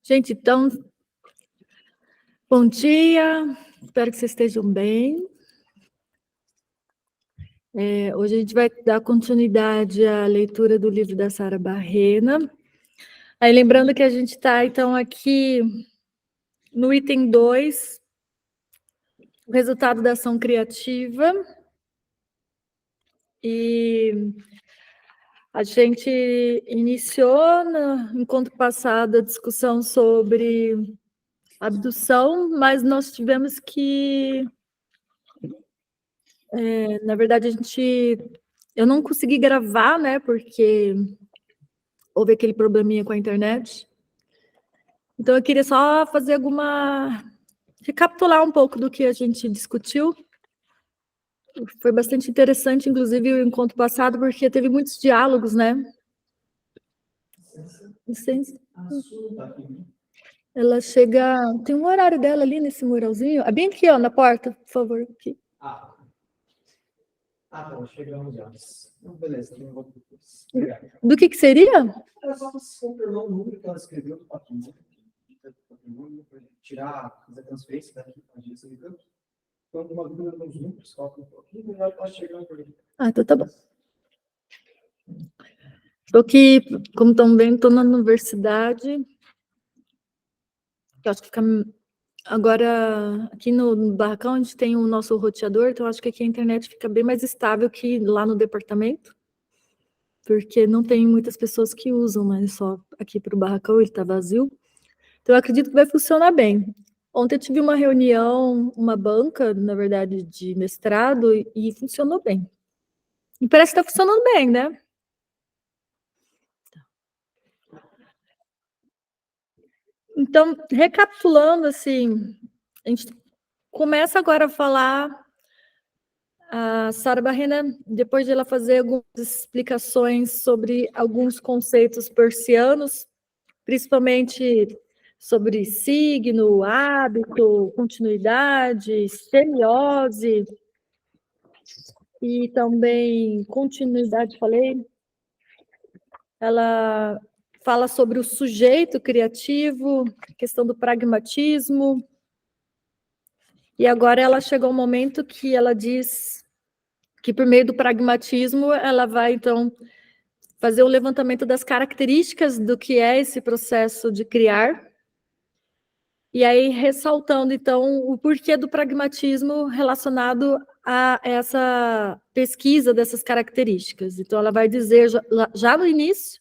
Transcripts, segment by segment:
Gente, então, bom dia, espero que vocês estejam bem. Hoje a gente vai dar continuidade à leitura do livro da Sara Barrena. Aí, lembrando que a gente está, então, aqui no item 2, o resultado da ação criativa. E a gente iniciou no encontro passado a discussão sobre abdução, mas nós tivemos que... na verdade, eu não consegui gravar, né, porque houve aquele probleminha com a internet. Então, eu queria só recapitular um pouco do que a gente discutiu. Foi bastante interessante, inclusive, o encontro passado, porque teve muitos diálogos, né? Licença. Ela chega... Tem um horário dela ali nesse muralzinho. É bem aqui, ó, na porta, por favor. Aqui. Não, chegamos já. Beleza, eu vou depois. Do que seria? Era só para confirmar o número que ela escreveu do patrimônio, para tirar, fazer a transferência daqui para a agência de campo. Então, uma dúvida nos números, coloca um pouquinho, e já está chegando por aqui. Então tá bom. Estou aqui, como estão vendo, estou na universidade. Eu acho que fica... Agora, aqui no barracão, a gente tem o nosso roteador, então acho que aqui a internet fica bem mais estável que lá no departamento, porque não tem muitas pessoas que usam, mas só aqui para o barracão ele está vazio. Então, eu acredito que vai funcionar bem. Ontem eu tive uma reunião, uma banca, na verdade, de mestrado, e funcionou bem. E parece que está funcionando bem, né? Então, recapitulando, assim, a gente começa agora a falar... A Sara Barrena, depois de ela fazer algumas explicações sobre alguns conceitos persianos, principalmente sobre signo, hábito, continuidade, semiose, e também continuidade, falei, ela fala sobre o sujeito criativo, questão do pragmatismo, e agora ela chegou ao momento que ela diz que, por meio do pragmatismo, ela vai, então, fazer o levantamento das características do que é esse processo de criar, e aí ressaltando, então, o porquê do pragmatismo relacionado a essa pesquisa dessas características. Então, ela vai dizer, já no início,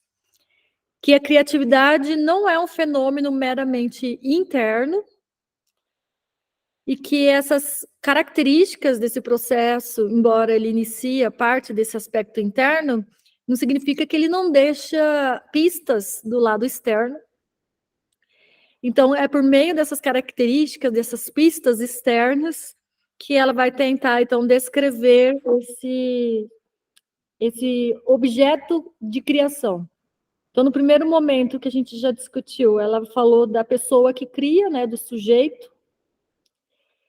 que a criatividade não é um fenômeno meramente interno, e que essas características desse processo, embora ele inicie a parte desse aspecto interno, não significa que ele não deixa pistas do lado externo. Então, é por meio dessas características, dessas pistas externas, que ela vai tentar, então, descrever esse objeto de criação. Então, no primeiro momento que a gente já discutiu, ela falou da pessoa que cria, né, do sujeito,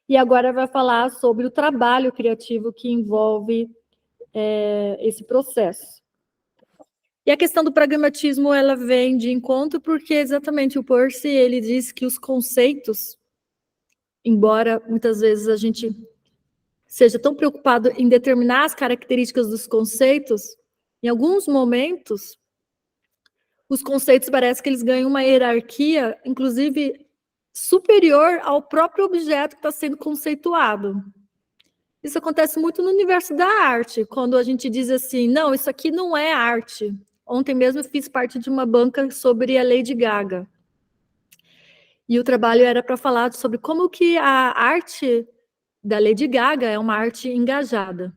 e agora vai falar sobre o trabalho criativo que envolve esse processo. E a questão do pragmatismo, ela vem de encontro porque exatamente o Peirce, ele diz que os conceitos, embora muitas vezes a gente seja tão preocupado em determinar as características dos conceitos, em alguns momentos, os conceitos parece que eles ganham uma hierarquia, inclusive superior ao próprio objeto que está sendo conceituado. Isso acontece muito no universo da arte, quando a gente diz assim, não, isso aqui não é arte. Ontem mesmo eu fiz parte de uma banca sobre a Lady Gaga. E o trabalho era para falar sobre como que a arte da Lady Gaga é uma arte engajada.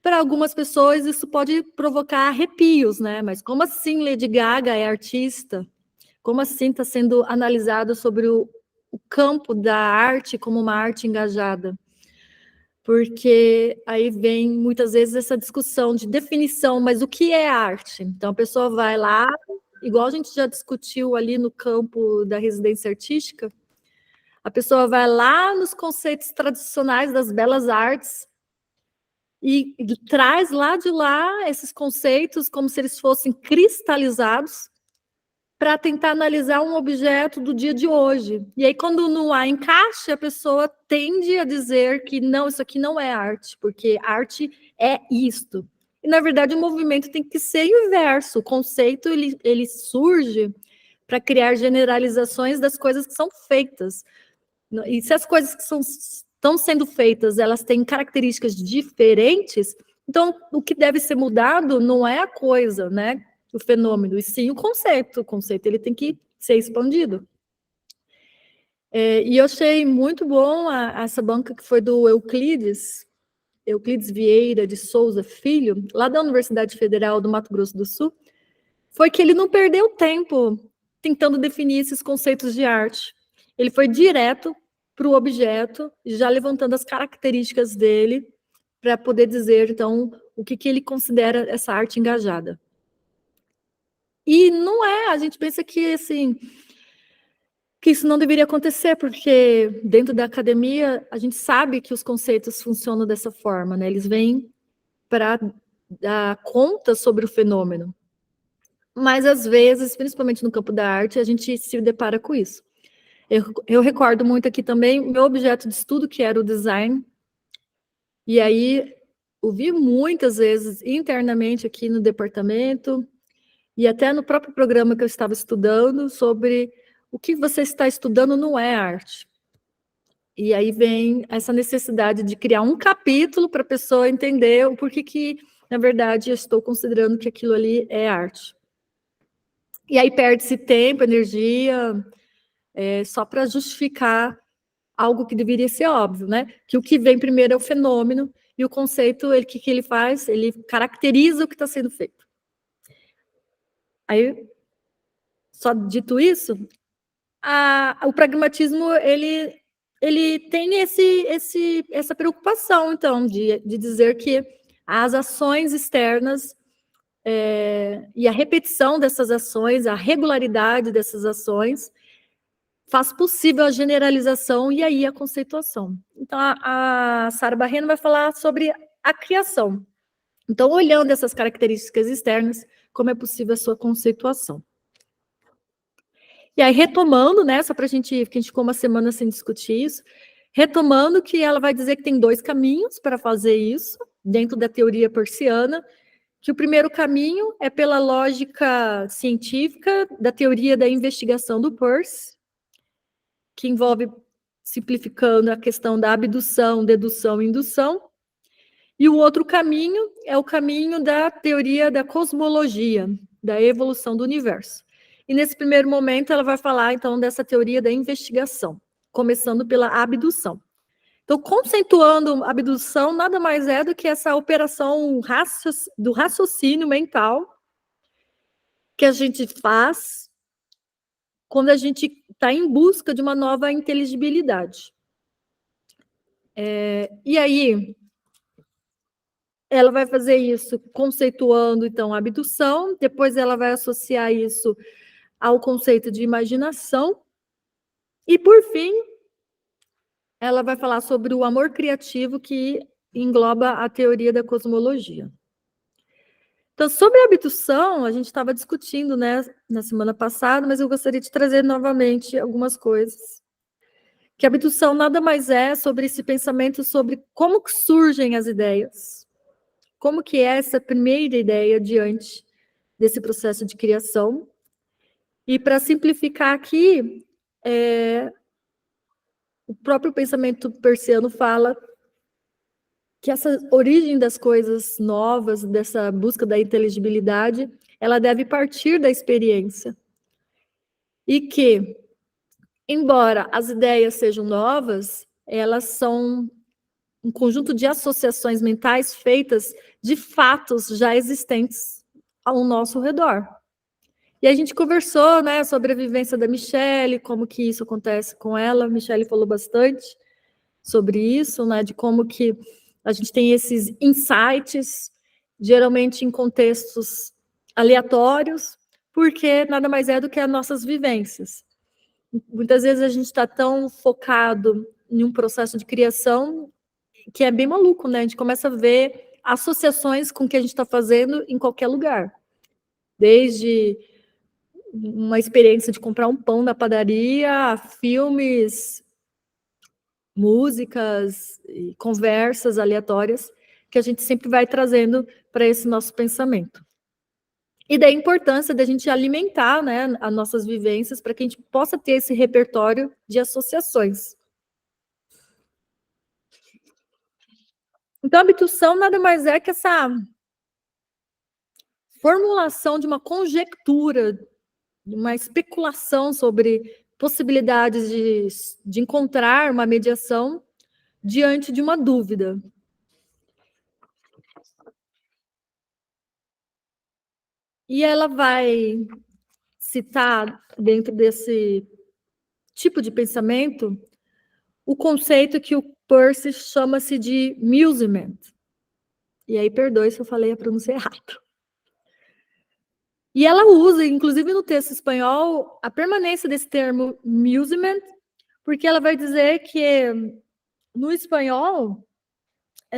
Para algumas pessoas isso pode provocar arrepios, né? Mas como assim Lady Gaga é artista? Como assim está sendo analisado sobre o campo da arte como uma arte engajada? Porque aí vem muitas vezes essa discussão de definição, mas o que é arte? Então a pessoa vai lá, igual a gente já discutiu ali no campo da residência artística, a pessoa vai lá nos conceitos tradicionais das belas artes e traz lá de lá esses conceitos como se eles fossem cristalizados, para tentar analisar um objeto do dia de hoje. E aí, quando não há encaixe, a pessoa tende a dizer que não, isso aqui não é arte, porque arte é isto. E, na verdade, o movimento tem que ser inverso. O conceito, ele surge para criar generalizações das coisas que são feitas. E se as coisas que estão sendo feitas, elas têm características diferentes, então o que deve ser mudado não é a coisa, né? O fenômeno, e sim o conceito. O conceito ele tem que ser expandido. E eu achei muito bom essa banca que foi do Euclides Vieira de Souza Filho, lá da Universidade Federal do Mato Grosso do Sul, foi que ele não perdeu tempo tentando definir esses conceitos de arte. Ele foi direto para o objeto, já levantando as características dele, para poder dizer, então, o que ele considera essa arte engajada. E não é, a gente pensa que, assim, que isso não deveria acontecer, porque dentro da academia, a gente sabe que os conceitos funcionam dessa forma, né? Eles vêm para dar conta sobre o fenômeno. Mas, às vezes, principalmente no campo da arte, a gente se depara com isso. Eu recordo muito aqui também o meu objeto de estudo, que era o design, e aí ouvi muitas vezes internamente aqui no departamento, e até no próprio programa que eu estava estudando, sobre o que você está estudando não é arte. E aí vem essa necessidade de criar um capítulo para a pessoa entender o porquê que, na verdade, eu estou considerando que aquilo ali é arte. E aí perde-se tempo, energia, só para justificar algo que deveria ser óbvio, né? Que o que vem primeiro é o fenômeno, e o conceito, o que ele faz? Ele caracteriza o que está sendo feito. Aí, só dito isso, o pragmatismo, ele tem essa preocupação, então, de dizer que as ações externas e a repetição dessas ações, a regularidade dessas ações, faz possível a generalização e aí a conceituação. Então, a Sara Barreno vai falar sobre a criação. Então, olhando essas características externas, como é possível a sua conceituação. E aí, retomando, né, só para a gente, porque a gente ficou uma semana sem discutir isso, retomando que ela vai dizer que tem 2 caminhos para fazer isso, dentro da teoria peirciana, que o primeiro caminho é pela lógica científica da teoria da investigação do Peirce, que envolve, simplificando, a questão da abdução, dedução e indução. E o outro caminho é o caminho da teoria da cosmologia, da evolução do universo. E nesse primeiro momento ela vai falar, então, dessa teoria da investigação, começando pela abdução. Então, conceituando a abdução, nada mais é do que essa operação do raciocínio mental que a gente faz quando a gente está em busca de uma nova inteligibilidade. E aí, ela vai fazer isso conceituando, então, a abdução, depois ela vai associar isso ao conceito de imaginação, e, por fim, ela vai falar sobre o amor criativo, que engloba a teoria da cosmologia. Então, sobre a abdução, a gente estava discutindo, né, na semana passada, mas eu gostaria de trazer novamente algumas coisas. Que a abdução nada mais é sobre esse pensamento sobre como que surgem as ideias, como que é essa primeira ideia diante desse processo de criação. E para simplificar aqui, o próprio pensamento peirciano fala que essa origem das coisas novas, dessa busca da inteligibilidade, ela deve partir da experiência. E que, embora as ideias sejam novas, elas são um conjunto de associações mentais feitas de fatos já existentes ao nosso redor. E a gente conversou, né, sobre a vivência da Michele, como que isso acontece com ela. A Michele falou bastante sobre isso, né, de como que a gente tem esses insights, geralmente em contextos aleatórios, porque nada mais é do que as nossas vivências. Muitas vezes a gente está tão focado em um processo de criação que é bem maluco, né? A gente começa a ver associações com o que a gente está fazendo em qualquer lugar. Desde uma experiência de comprar um pão na padaria, filmes, músicas e conversas aleatórias que a gente sempre vai trazendo para esse nosso pensamento. E da importância da gente alimentar, né, as nossas vivências para que a gente possa ter esse repertório de associações. Então, a abdução nada mais é que essa formulação de uma conjectura, de uma especulação sobre possibilidades de encontrar uma mediação diante de uma dúvida. E ela vai citar, dentro desse tipo de pensamento, o conceito que o Peirce chama-se de musement. E aí, perdoe se eu falei a pronúncia errada. E ela usa, inclusive no texto espanhol, a permanência desse termo musement, porque ela vai dizer que no espanhol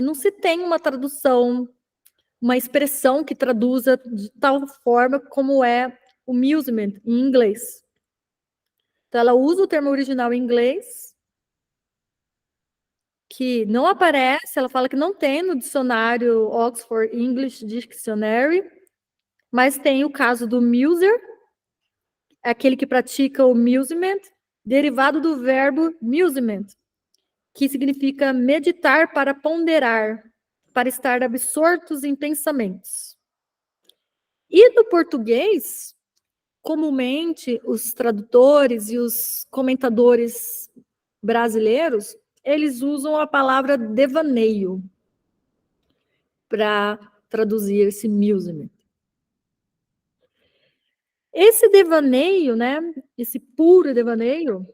não se tem uma tradução, uma expressão que traduza de tal forma como é o musement em inglês. Então, ela usa o termo original em inglês, que não aparece, ela fala que não tem no dicionário Oxford English Dictionary, mas tem o caso do muser, aquele que pratica o musement, derivado do verbo musement, que significa meditar para ponderar, para estar absortos em pensamentos. E no português, comumente, os tradutores e os comentadores brasileiros, eles usam a palavra devaneio para traduzir esse musement. Esse devaneio, né, esse puro devaneio,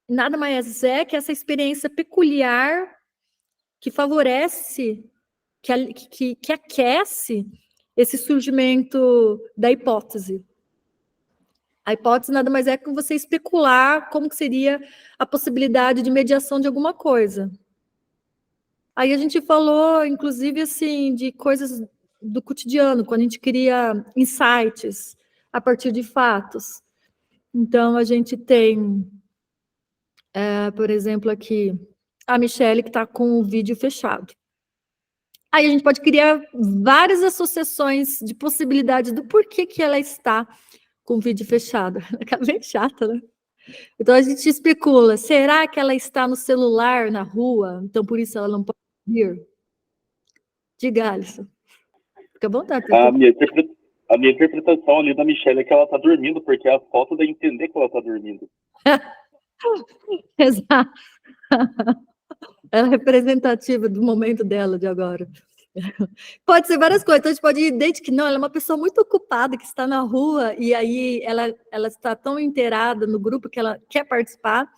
nada mais é que essa experiência peculiar que favorece, que aquece esse surgimento da hipótese. A hipótese nada mais é que você especular como que seria a possibilidade de mediação de alguma coisa. Aí a gente falou, inclusive, assim, de coisas do cotidiano, quando a gente cria insights a partir de fatos. Então, a gente tem, por exemplo, aqui, a Michelle, que está com o vídeo fechado. Aí a gente pode criar várias associações de possibilidades do porquê que ela está com o vídeo fechado. É bem chata, né? Então a gente especula, será que ela está no celular, na rua, então por isso ela não pode vir? Diga, Alisson. Fica à vontade. A minha interpretação ali da Michelle é que ela está dormindo, porque a foto dá a entender que ela está dormindo. Exato. Ela é representativa do momento dela de agora. Pode ser várias coisas. Então, a gente pode ir desde que não, ela é uma pessoa muito ocupada, que está na rua, e aí ela está tão inteirada no grupo que ela quer participar,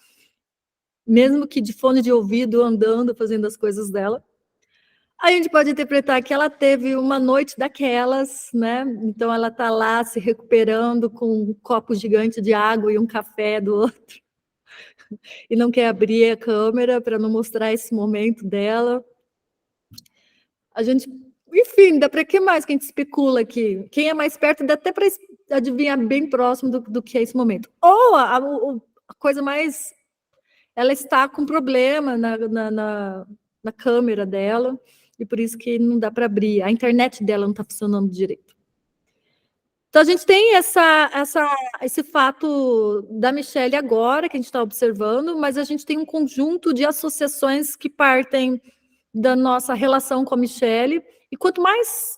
mesmo que de fone de ouvido, andando, fazendo as coisas dela. Aí a gente pode interpretar que ela teve uma noite daquelas, né? Então ela está lá se recuperando com um copo gigante de água e um café do outro. E não quer abrir a câmera para não mostrar esse momento dela. A gente, enfim, dá para que mais que a gente especula aqui? Quem é mais perto dá até para adivinhar bem próximo do que é esse momento. Ou a coisa mais... Ela está com problema na câmera dela, e por isso que não dá para abrir. A internet dela não está funcionando direito. Então, a gente tem esse fato da Michelle agora, que a gente está observando, mas a gente tem um conjunto de associações que partem da nossa relação com a Michelle, e quanto mais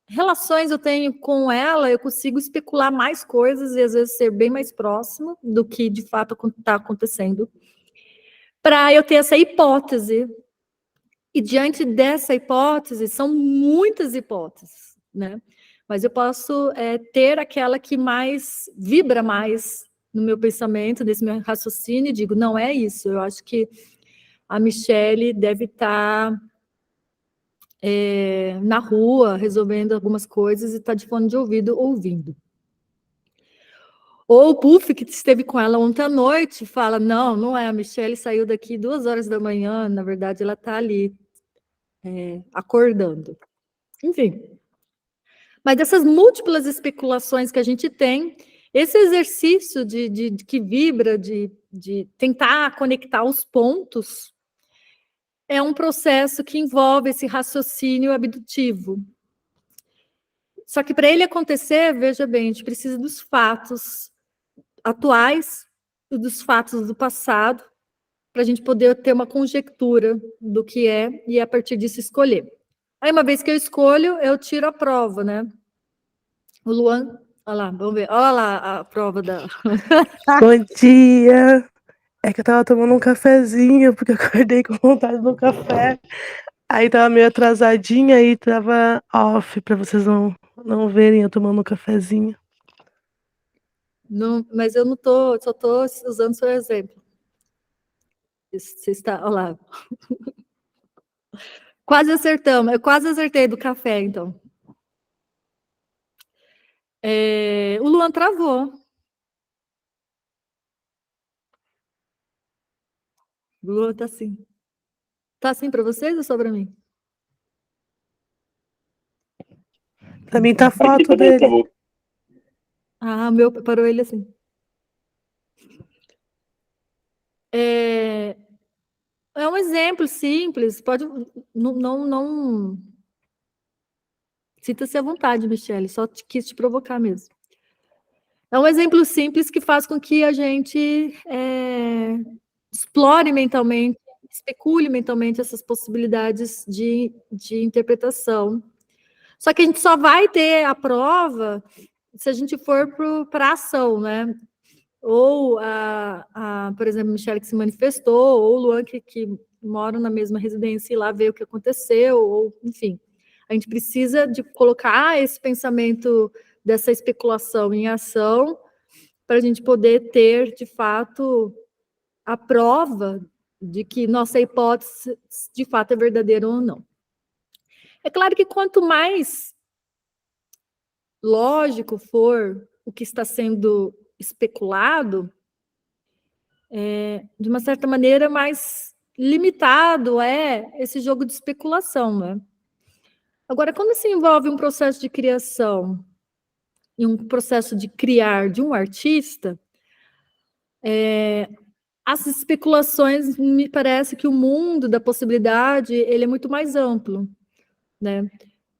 relações eu tenho com ela, eu consigo especular mais coisas e às vezes ser bem mais próximo do que de fato está acontecendo, para eu ter essa hipótese. E diante dessa hipótese, são muitas hipóteses, né? Mas eu posso ter aquela que mais vibra mais no meu pensamento, nesse meu raciocínio, e digo, não é isso, eu acho que a Michelle deve estar na rua, resolvendo algumas coisas, e está de fone de ouvido, ouvindo. Ou o Puff, que esteve com ela ontem à noite, fala, não é, a Michelle saiu daqui 2h da manhã, na verdade ela está ali, acordando. Enfim. Mas dessas múltiplas especulações que a gente tem, Esse exercício de que vibra, de tentar conectar os pontos, é um processo que envolve esse raciocínio abdutivo. Só que para ele acontecer, veja bem, a gente precisa dos fatos atuais e dos fatos do passado, para a gente poder ter uma conjectura do que é e a partir disso escolher. Aí, uma vez que eu escolho, eu tiro a prova, né? O Luan, olha lá, vamos ver, olha lá a prova da... Bom dia! É que eu tava tomando um cafezinho, porque eu acordei com vontade do café. Aí tava meio atrasadinha e tava off, pra vocês não verem eu tomando um cafezinho. Não, mas eu não tô, só tô usando seu exemplo. Você está, olha lá. Quase acertamos, eu quase acertei do café, então. O Luan travou. O Luan tá assim. Tá assim para vocês ou só para mim? Pra mim tá a Aqui foto também dele. travou. Ah, o meu parou ele assim. É um exemplo simples, pode não sinta-se à vontade, Michele, só quis te provocar mesmo. É um exemplo simples que faz com que a gente explore mentalmente, especule mentalmente essas possibilidades de interpretação. Só que a gente só vai ter a prova se a gente for para a ação, né? Ou, por exemplo, a Michele que se manifestou, ou o Luan que moram na mesma residência e lá ver o que aconteceu, ou, enfim. A gente precisa de colocar esse pensamento dessa especulação em ação para a gente poder ter, de fato, a prova de que nossa hipótese, de fato, é verdadeira ou não. É claro que quanto mais lógico for o que está sendo especulado, de uma certa maneira, mais limitado é esse jogo de especulação, né? Agora, quando se envolve um processo de criação e um processo de criar de um artista, as especulações, me parece que o mundo da possibilidade, ele é muito mais amplo, né?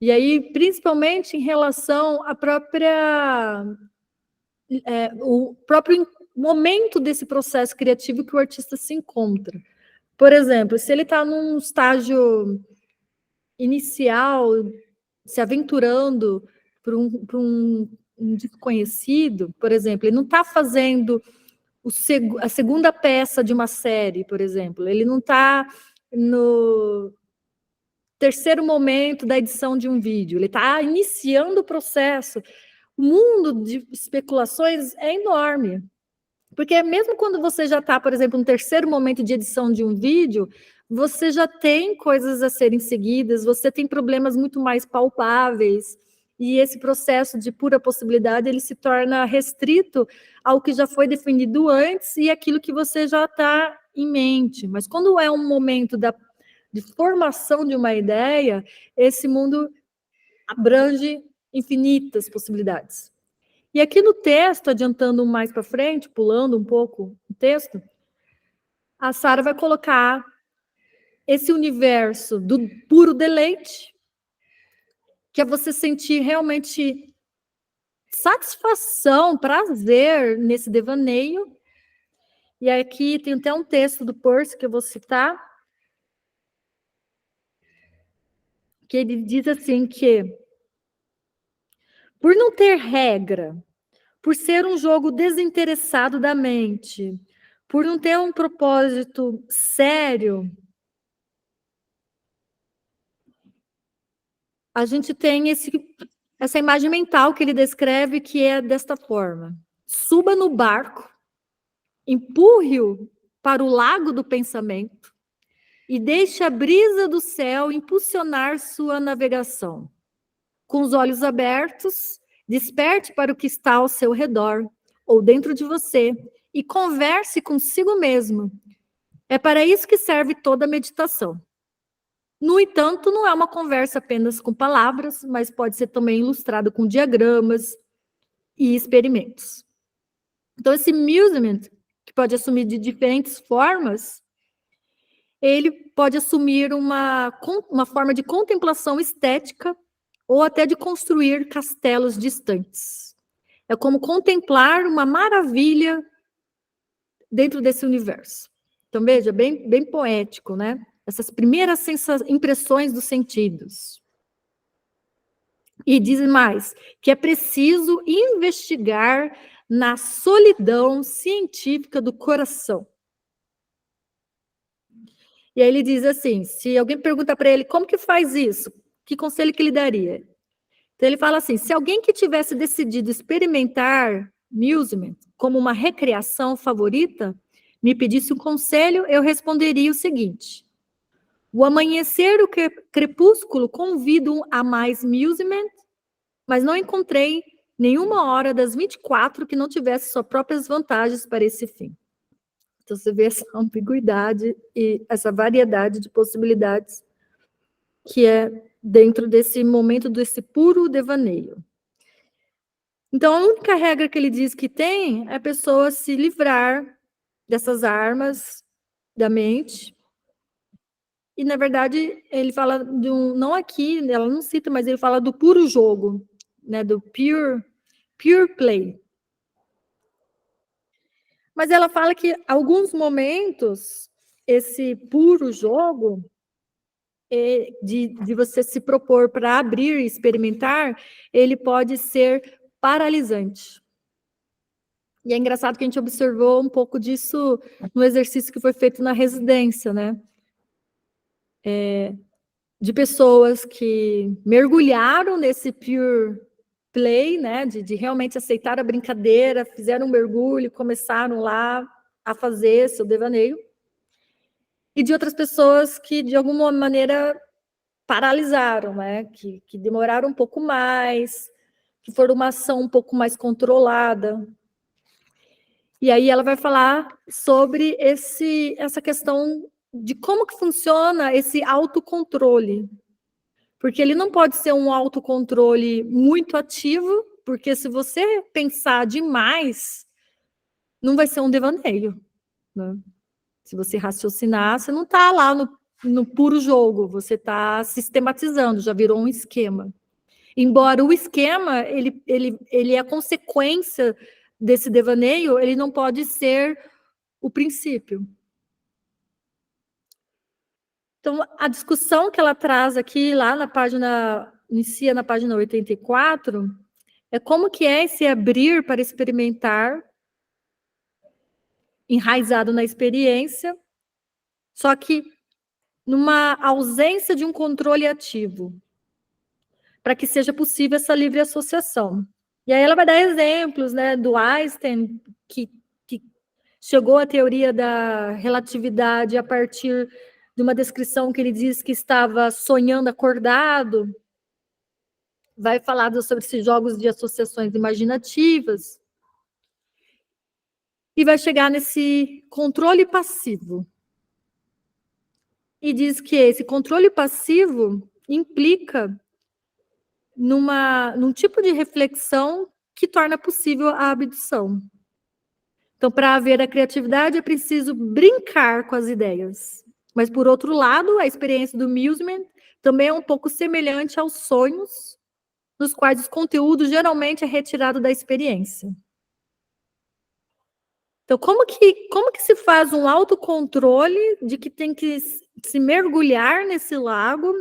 E aí, principalmente em relação à própria... o próprio momento desse processo criativo que o artista se encontra. Por exemplo, se ele está num estágio inicial, se aventurando para um desconhecido, por exemplo, ele não está fazendo a segunda peça de uma série, por exemplo, ele não está no terceiro momento da edição de um vídeo, ele está iniciando o processo. O mundo de especulações é enorme. Porque mesmo quando você já está, por exemplo, no terceiro momento de edição de um vídeo, você já tem coisas a serem seguidas, você tem problemas muito mais palpáveis, e esse processo de pura possibilidade, ele se torna restrito ao que já foi definido antes e aquilo que você já está em mente. Mas quando é um momento de formação de uma ideia, esse mundo abrange infinitas possibilidades. E aqui no texto, adiantando mais para frente, pulando um pouco o texto, a Sara vai colocar esse universo do puro deleite, que é você sentir realmente satisfação, prazer nesse devaneio. E aqui tem até um texto do Peirce que eu vou citar, que ele diz assim que, por não ter regra, por ser um jogo desinteressado da mente, por não ter um propósito sério, a gente tem essa imagem mental que ele descreve, que é desta forma: suba no barco, empurre-o para o lago do pensamento e deixe a brisa do céu impulsionar sua navegação. Com os olhos abertos, desperte para o que está ao seu redor ou dentro de você e converse consigo mesmo. É para isso que serve toda a meditação. No entanto, não é uma conversa apenas com palavras, mas pode ser também ilustrado com diagramas e experimentos. Então, esse amusement, que pode assumir de diferentes formas, ele pode assumir uma forma de contemplação estética ou até de construir castelos distantes. É como contemplar uma maravilha dentro desse universo. Então, veja, bem poético, né? Essas primeiras impressões dos sentidos. E diz mais, que é preciso investigar na solidão científica do coração. E aí ele diz assim, se alguém pergunta para ele como que faz isso, que conselho que ele daria? Então ele fala assim, se alguém que tivesse decidido experimentar amusement como uma recreação favorita, me pedisse um conselho, eu responderia o seguinte: o amanhecer, o crepúsculo convidam a mais amusement, mas não encontrei nenhuma hora das 24 que não tivesse suas próprias vantagens para esse fim. Então, você vê essa ambiguidade e essa variedade de possibilidades que é dentro desse momento, desse puro devaneio. Então, a única regra que ele diz que tem é a pessoa se livrar dessas armas da mente. E, na verdade, ele fala de não aqui, ela não cita, mas ele fala do puro jogo, né, do pure play. Mas ela fala que, em alguns momentos, esse puro jogo, de você se propor para abrir e experimentar, ele pode ser paralisante. E é engraçado que a gente observou um pouco disso no exercício que foi feito na residência, né? De pessoas que mergulharam nesse pure play, né? De realmente aceitar a brincadeira, fizeram um mergulho, começaram lá a fazer seu devaneio. E de outras pessoas que, de alguma maneira, paralisaram, né? Que demoraram um pouco mais, que foram uma ação um pouco mais controlada. E aí ela vai falar sobre essa questão de como que funciona esse autocontrole. Porque ele não pode ser um autocontrole muito ativo, porque se você pensar demais, não vai ser um devaneio, né? Se você raciocinar, você não está lá no puro jogo, você está sistematizando, já virou um esquema. Embora o esquema, ele é a consequência desse devaneio, ele não pode ser o princípio. Então, a discussão que ela traz aqui, lá na página, inicia na página 84, é como que é esse abrir para experimentar, enraizado na experiência, só que numa ausência de um controle ativo, para que seja possível essa livre associação. E aí ela vai dar exemplos, né, do Einstein, que chegou à teoria da relatividade a partir de uma descrição que ele diz que estava sonhando acordado. Vai falar sobre esses jogos de associações imaginativas. E vai chegar nesse controle passivo. E diz que esse controle passivo implica num tipo de reflexão que torna possível a abdução. Então, para haver a criatividade, é preciso brincar com as ideias. Mas, por outro lado, a experiência do amusement também é um pouco semelhante aos sonhos, nos quais o conteúdo geralmente é retirado da experiência. Então, como que se faz um autocontrole de que tem que se mergulhar nesse lago,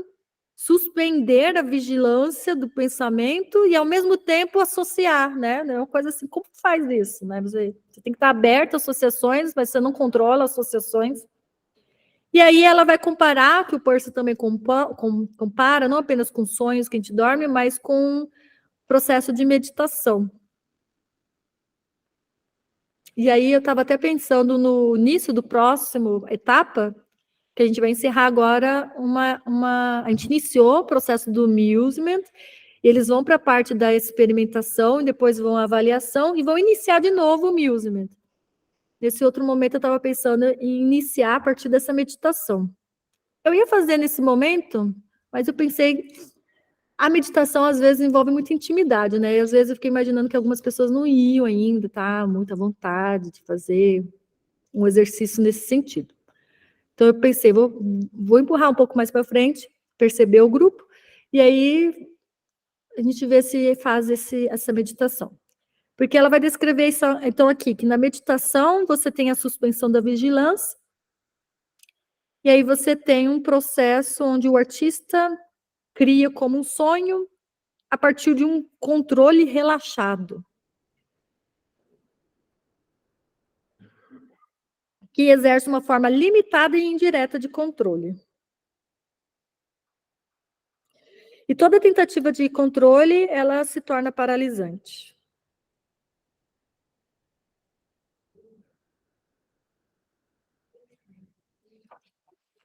suspender a vigilância do pensamento e, ao mesmo tempo, associar, né? É uma coisa assim, como faz isso, né? Você tem que estar aberto a associações, mas você não controla associações. E aí ela vai comparar, que o Peirce também compara, não apenas com sonhos que a gente dorme, mas com o processo de meditação. E aí eu estava até pensando no início do próximo etapa, que a gente vai encerrar agora, a gente iniciou o processo do amusement, eles vão para a parte da experimentação, e depois vão à avaliação, e vão iniciar de novo o amusement. Nesse outro momento eu estava pensando em iniciar a partir dessa meditação. Eu ia fazer nesse momento, mas eu pensei, A meditação, às vezes, envolve muita intimidade, né? E, às vezes, eu fiquei imaginando que algumas pessoas não iam ainda, tá? Muita vontade de fazer um exercício nesse sentido. Então, eu pensei, vou empurrar um pouco mais para frente, perceber o grupo, e aí a gente vê se faz essa meditação. Porque ela vai descrever isso, então, aqui, que na meditação você tem a suspensão da vigilância, e aí você tem um processo onde o artista cria como um sonho a partir de um controle relaxado, que exerce uma forma limitada e indireta de controle. E toda tentativa de controle, ela se torna paralisante.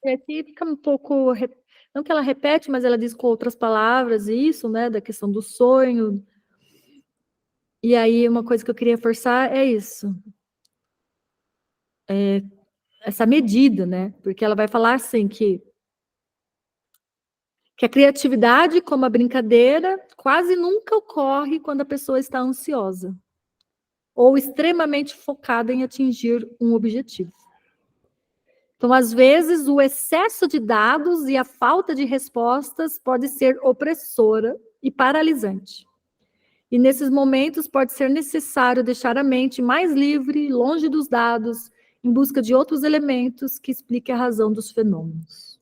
E aqui fica um pouco, não que ela repete, mas ela diz com outras palavras isso, né, da questão do sonho. E aí uma coisa que eu queria forçar é isso. Essa medida, né? Porque ela vai falar assim que a criatividade, como a brincadeira, quase nunca ocorre quando a pessoa está ansiosa ou extremamente focada em atingir um objetivo. Então, às vezes, o excesso de dados e a falta de respostas pode ser opressora e paralisante. E nesses momentos pode ser necessário deixar a mente mais livre, longe dos dados, em busca de outros elementos que expliquem a razão dos fenômenos.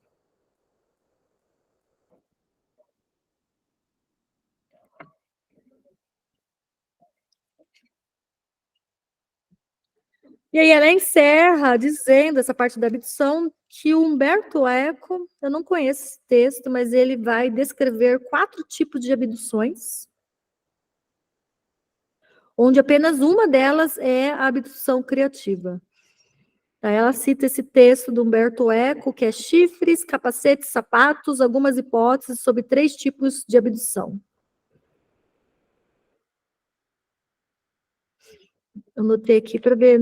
E aí ela encerra dizendo, essa parte da abdução, que o Humberto Eco, eu não conheço esse texto, mas ele vai descrever 4 tipos de abduções, onde apenas uma delas é a abdução criativa. Aí ela cita esse texto do Humberto Eco, que é chifres, capacetes, sapatos, algumas hipóteses sobre 3 tipos de abdução. Eu notei aqui para ver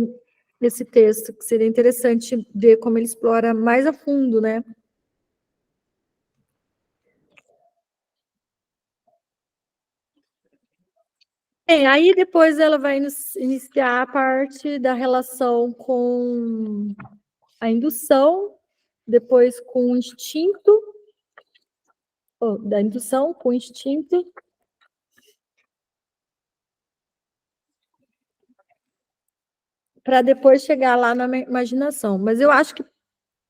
esse texto, que seria interessante ver como ele explora mais a fundo, né? Bem, aí depois ela vai iniciar a parte da relação com a indução, depois com o instinto, da indução com o instinto, para depois chegar lá na imaginação. Mas eu acho que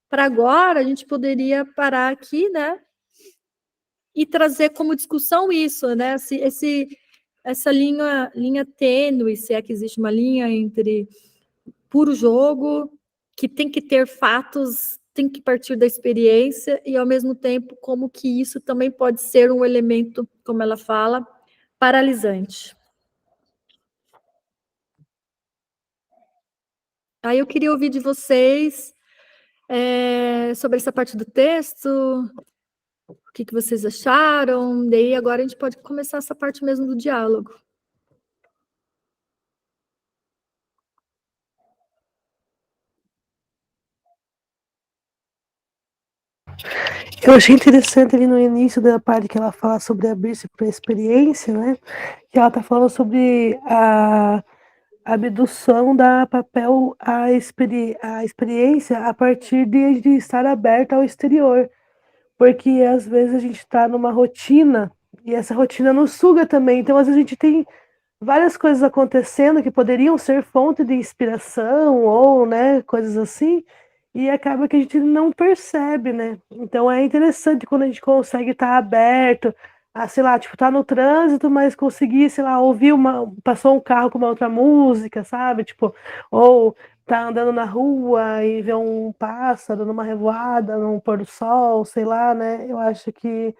para agora a gente poderia parar aqui, né? E trazer como discussão isso, né? Essa linha tênue, se é que existe uma linha entre puro jogo, que tem que ter fatos, tem que partir da experiência, e ao mesmo tempo como que isso também pode ser um elemento, como ela fala, paralisante. Aí eu queria ouvir de vocês sobre essa parte do texto, o que vocês acharam, daí agora a gente pode começar essa parte mesmo do diálogo. Eu achei interessante ali no início da parte que ela fala sobre abrir-se para a experiência, né? Que ela está falando sobre a abdução dá papel à experiência a partir de estar aberta ao exterior. Porque às vezes a gente está numa rotina e essa rotina nos suga também. Então, às vezes, a gente tem várias coisas acontecendo que poderiam ser fonte de inspiração ou, né, coisas assim, e acaba que a gente não percebe, né? Então é interessante quando a gente consegue estar aberto a, sei lá, tipo, tá no trânsito, mas conseguir, sei lá, ouvir passou um carro com uma outra música, sabe? Tipo, ou tá andando na rua e vê um pássaro numa revoada, num pôr do sol, sei lá, né? Eu acho que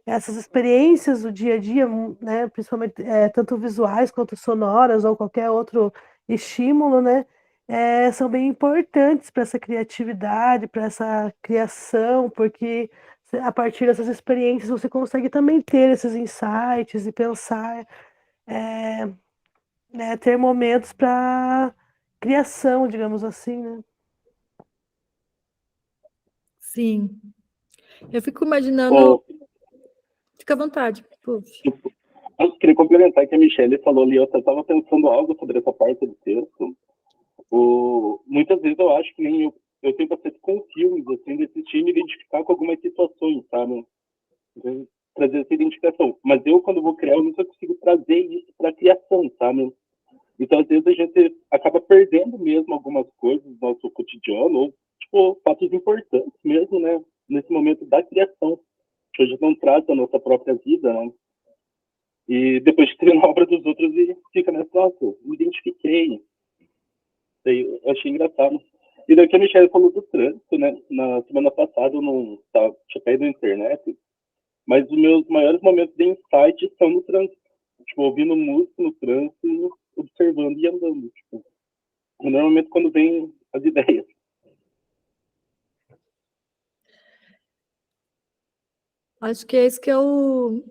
essas experiências do dia a dia, né, principalmente tanto visuais quanto sonoras ou qualquer outro estímulo, né, são bem importantes para essa criatividade, para essa criação, porque a partir dessas experiências você consegue também ter esses insights e pensar, né, ter momentos para criação, digamos assim, né? Sim. Eu fico imaginando Fica à vontade. Puf. Eu queria complementar que a Michelle falou ali, eu até estava pensando algo sobre essa parte do texto. Muitas vezes eu acho que nem eu tenho bastante com filmes, assim, de assistir e me identificar com algumas situações, sabe? Trazer essa identificação. Mas eu, quando vou criar, eu nunca consigo trazer isso para a criação, sabe? Então, às vezes, a gente acaba perdendo mesmo algumas coisas do nosso cotidiano, ou, tipo, fatos importantes mesmo, né? Nesse momento da criação, que a gente não traz da nossa própria vida, né? E depois que treina a obra dos outros e fica nessa, nossa, me identifiquei. Eu achei engraçado. E daí que a Michelle falou do trânsito, né? Na semana passada eu não tinha caído na internet, mas os meus maiores momentos de insight são no trânsito. Tipo, ouvindo música no trânsito e observando e andando. Tipo, normalmente quando vem as ideias. Acho que esse que é o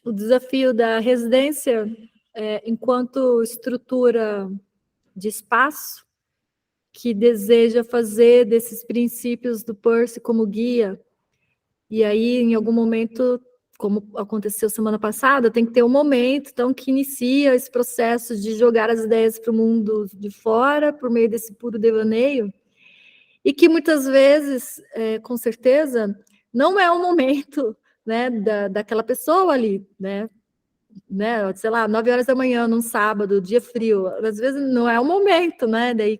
desafio da residência, enquanto estrutura de espaço, que deseja fazer desses princípios do Peirce como guia, e aí, em algum momento, como aconteceu semana passada, tem que ter um momento, então, que inicia esse processo de jogar as ideias para o mundo de fora, por meio desse puro devaneio, e que muitas vezes, com certeza, não é o momento, né, daquela pessoa ali, né, sei lá, 9 horas da manhã, num sábado, dia frio, às vezes não é o momento, né, daí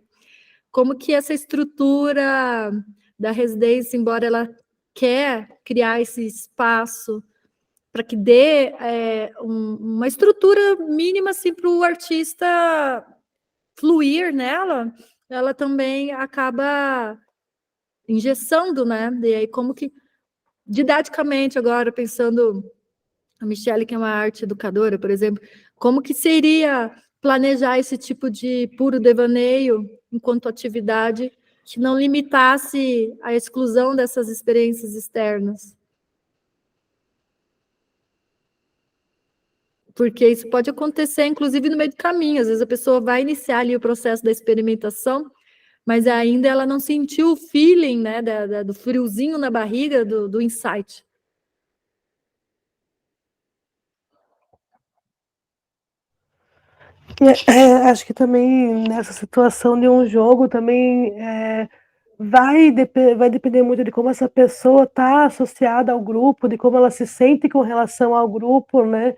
como que essa estrutura da residência, embora ela quer criar esse espaço para que dê uma estrutura mínima assim, para o artista fluir nela, ela também acaba engessando, né? E aí, como que, didaticamente, agora, pensando a Michelle, que é uma arte educadora, por exemplo, como que seria planejar esse tipo de puro devaneio enquanto atividade que não limitasse a exclusão dessas experiências externas? Porque isso pode acontecer, inclusive, no meio do caminho. Às vezes a pessoa vai iniciar ali o processo da experimentação, mas ainda ela não sentiu o feeling, né, do friozinho na barriga, do insight. Acho que também nessa situação de um jogo também vai depender muito de como essa pessoa está associada ao grupo, de como ela se sente com relação ao grupo, né?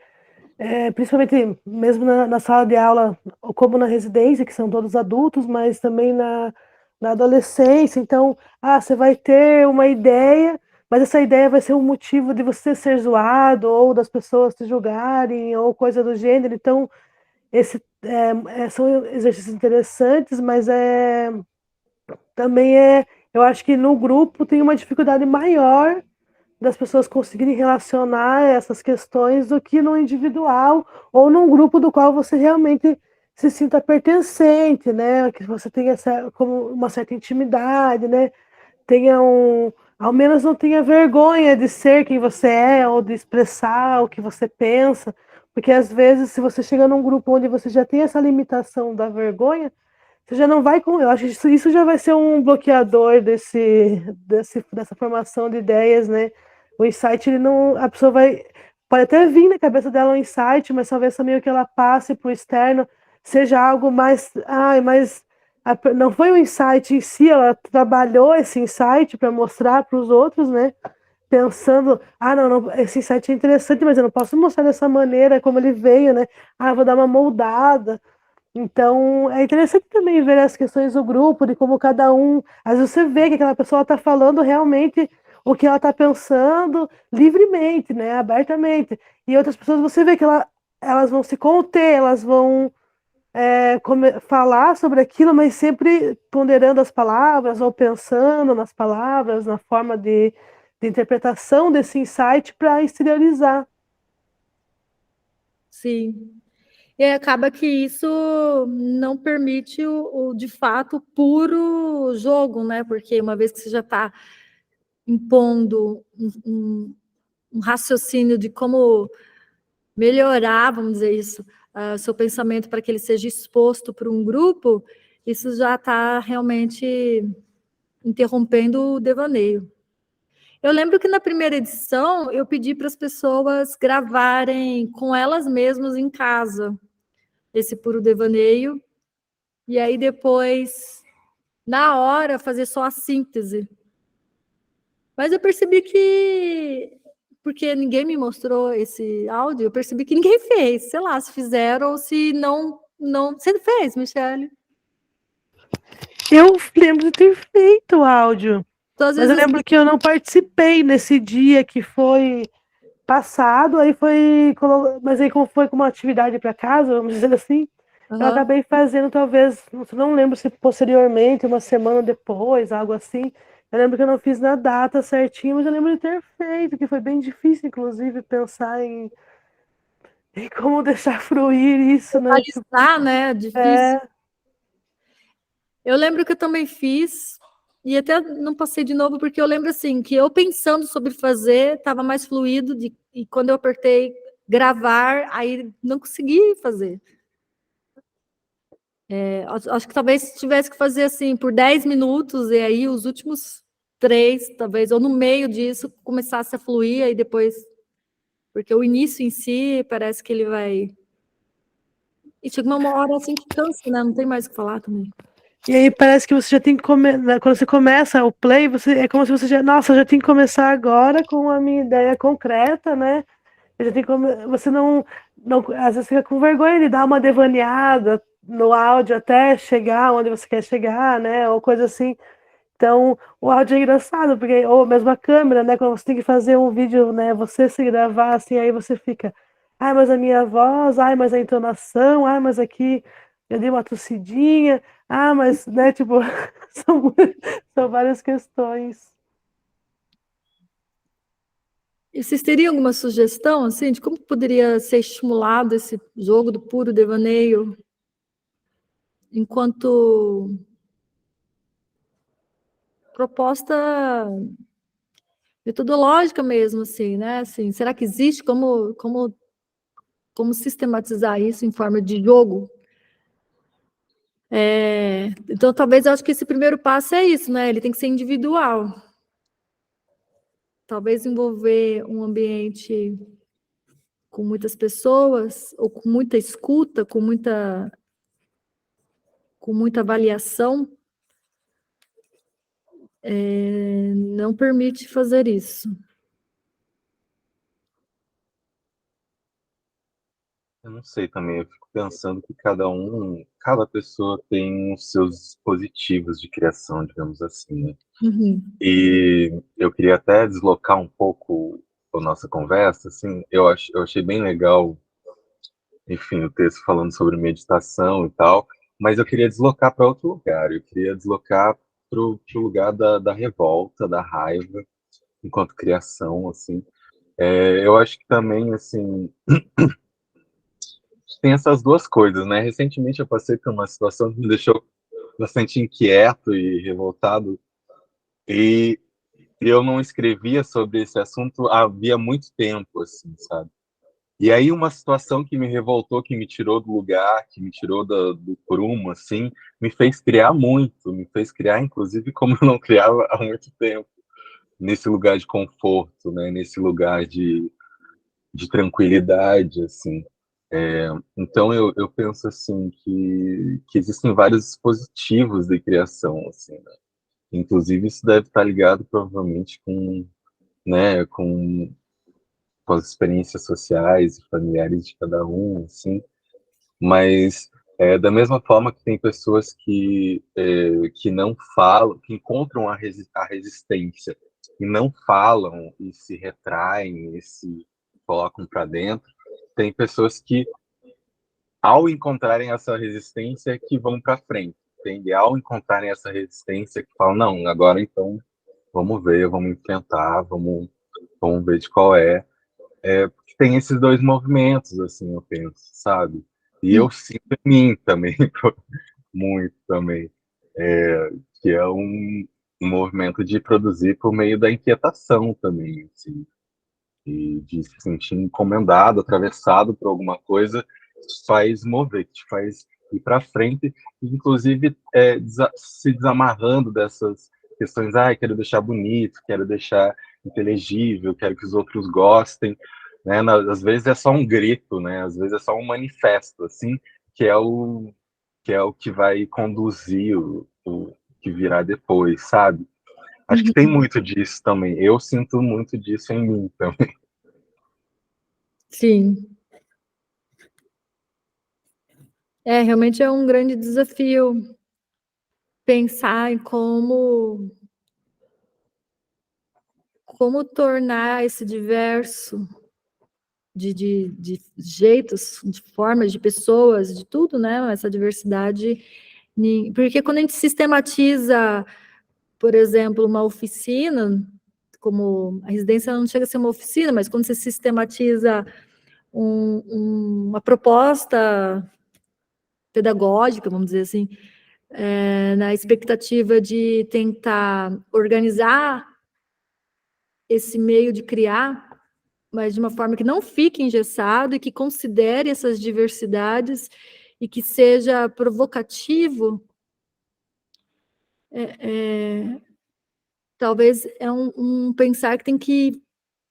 Principalmente mesmo na sala de aula, ou como na residência, que são todos adultos, mas também na adolescência. Então, você vai ter uma ideia, mas essa ideia vai ser um motivo de você ser zoado, ou das pessoas te julgarem, ou coisa do gênero. Então, são exercícios interessantes, mas também eu acho que no grupo tem uma dificuldade maior das pessoas conseguirem relacionar essas questões do que no individual ou num grupo do qual você realmente se sinta pertencente, né? Que você tenha como uma certa intimidade, né? Ao menos não tenha vergonha de ser quem você é ou de expressar o que você pensa, porque às vezes se você chega num grupo onde você já tem essa limitação da vergonha, você já não vai com. Eu acho que isso já vai ser um bloqueador dessa formação de ideias, né? O insight, ele não. A pessoa vai. Pode até vir na cabeça dela um insight, mas talvez também o que ela passe para o externo seja algo mais. Não foi um insight em si, ela trabalhou esse insight para mostrar para os outros, né? Pensando, não, esse insight é interessante, mas eu não posso mostrar dessa maneira como ele veio, né? Eu vou dar uma moldada. Então, é interessante também ver as questões do grupo, de como cada um. Às vezes você vê que aquela pessoa está falando realmente o que ela está pensando livremente, né? Abertamente. E outras pessoas você vê que elas vão se conter, elas vão falar sobre aquilo, mas sempre ponderando as palavras ou pensando nas palavras, na forma de interpretação desse insight para exteriorizar. Sim. E acaba que isso não permite de fato, puro jogo, né? Porque uma vez que você já está impondo um raciocínio de como melhorar, vamos dizer isso, seu pensamento para que ele seja exposto para um grupo, isso já está realmente interrompendo o devaneio. Eu lembro que na primeira edição eu pedi para as pessoas gravarem com elas mesmas em casa esse puro devaneio, e aí depois, na hora, fazer só a síntese. Mas eu percebi que, porque ninguém me mostrou esse áudio, eu percebi que ninguém fez, sei lá, se fizeram ou se não. Você fez, Michele? Eu lembro de ter feito áudio, Então, às mas eu vezes, lembro que eu não participei nesse dia que foi passado, aí foi. Mas aí, como foi como uma atividade para casa, vamos dizer assim, eu aham. acabei fazendo, talvez, não lembro se posteriormente, uma semana depois, algo assim. Eu lembro que eu não fiz na data certinho, mas eu lembro de ter feito, que foi bem difícil, inclusive, pensar em como deixar fluir isso, né? Tipo, Analisar, né? Difícil. é, Eu lembro que eu também fiz, e até não passei de novo, porque eu lembro assim, que eu pensando sobre fazer, estava mais fluido, e quando eu apertei gravar, aí não consegui fazer. Acho que talvez tivesse que fazer assim por 10 minutos, e aí os últimos 3, talvez, ou no meio disso, começasse a fluir, aí depois. Porque o início em si parece que ele vai. E chega uma hora assim que cansa, né? Não tem mais o que falar também. e aí parece que você já tem que quando você começa o play, é como se você já, nossa, eu já tem que começar agora com a minha ideia concreta, né? Eu já tenho que você não, às vezes fica com vergonha de dar uma devaneada no áudio até chegar onde você quer chegar, né? Ou coisa assim. Então, o áudio é engraçado, porque, ou mesmo a câmera, né? Quando você tem que fazer um vídeo, né? Você se gravar assim, aí você fica, ai, mas a minha voz, ai, mas a entonação, ai, mas aqui eu dei uma tossidinha, ah, mas, né, tipo, são, são várias questões. E vocês teriam alguma sugestão, assim, de como poderia ser estimulado esse jogo do puro devaneio enquanto proposta metodológica mesmo, assim, né? Assim, será que existe como sistematizar isso em forma de jogo? Então, talvez eu acho que esse primeiro passo é isso, né? Ele tem que ser individual. Talvez envolver um ambiente com muitas pessoas, ou com muita escuta, com muita avaliação, não permite fazer isso. Eu não sei também, eu fico pensando que cada pessoa tem os seus dispositivos de criação, digamos assim, né? Uhum. E eu queria até deslocar um pouco a nossa conversa, assim, eu achei bem legal, enfim, o texto falando sobre meditação e tal, mas eu queria deslocar para outro lugar, eu queria deslocar para o lugar da revolta, da raiva, enquanto criação, assim. Eu acho que também, assim, tem essas duas coisas, né? Recentemente eu passei por uma situação que me deixou bastante inquieto e revoltado, e eu não escrevia sobre esse assunto havia muito tempo, assim, sabe? E aí uma situação que me revoltou, que me tirou do lugar, que me tirou do prumo, assim, me fez criar muito, me fez criar, inclusive, como eu não criava há muito tempo, nesse lugar de conforto, né? Nesse lugar de tranquilidade, assim. Então eu penso assim que existem vários dispositivos de criação, assim, né? Inclusive isso deve estar ligado provavelmente com, né, com as experiências sociais e familiares de cada um, assim. Mas da mesma forma que tem pessoas que não falam, que encontram a resistência e não falam e se retraem e se colocam para dentro, tem pessoas que ao encontrarem essa resistência que vão para frente, entende? Ao encontrarem essa resistência que falam, não, agora então vamos ver, vamos enfrentar, vamos ver de qual é. Porque tem esses dois movimentos, assim, eu penso, sabe? E eu sinto em mim também, muito também, que é um movimento de produzir por meio da inquietação também, assim, e de se sentir encomendado, atravessado por alguma coisa, que te faz mover, que te faz ir para frente, e inclusive se desamarrando dessas questões, quero deixar bonito, quero deixar inteligível, quero que os outros gostem, né? Às vezes é só um grito, né? Às vezes é só um manifesto, assim, que é o que vai conduzir o que virá depois, sabe? Acho que tem muito disso também. Eu sinto muito disso em mim também. Sim. Realmente é um grande desafio pensar em como tornar esse diverso de jeitos, de formas, de pessoas, de tudo, né? Essa diversidade. Porque quando a gente sistematiza, por exemplo, uma oficina, como a residência não chega a ser uma oficina, mas quando você sistematiza uma proposta pedagógica, vamos dizer assim, na expectativa de tentar organizar esse meio de criar, mas de uma forma que não fique engessado e que considere essas diversidades e que seja provocativo, talvez é um pensar que tem que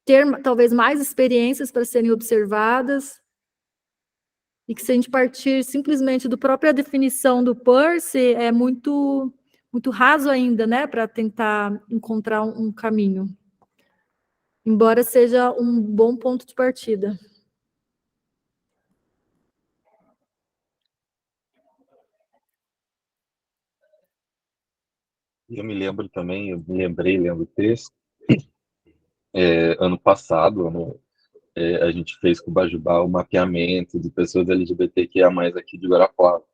ter talvez mais experiências para serem observadas, e que se a gente partir simplesmente da própria definição do Peirce, é muito, muito raso ainda, né, para tentar encontrar um caminho, embora seja um bom ponto de partida. Eu me lembro também, eu me lembrei lendo o texto, ano passado, a gente fez com o Bajubá o mapeamento de pessoas LGBTQIA+, aqui de Guarapuava.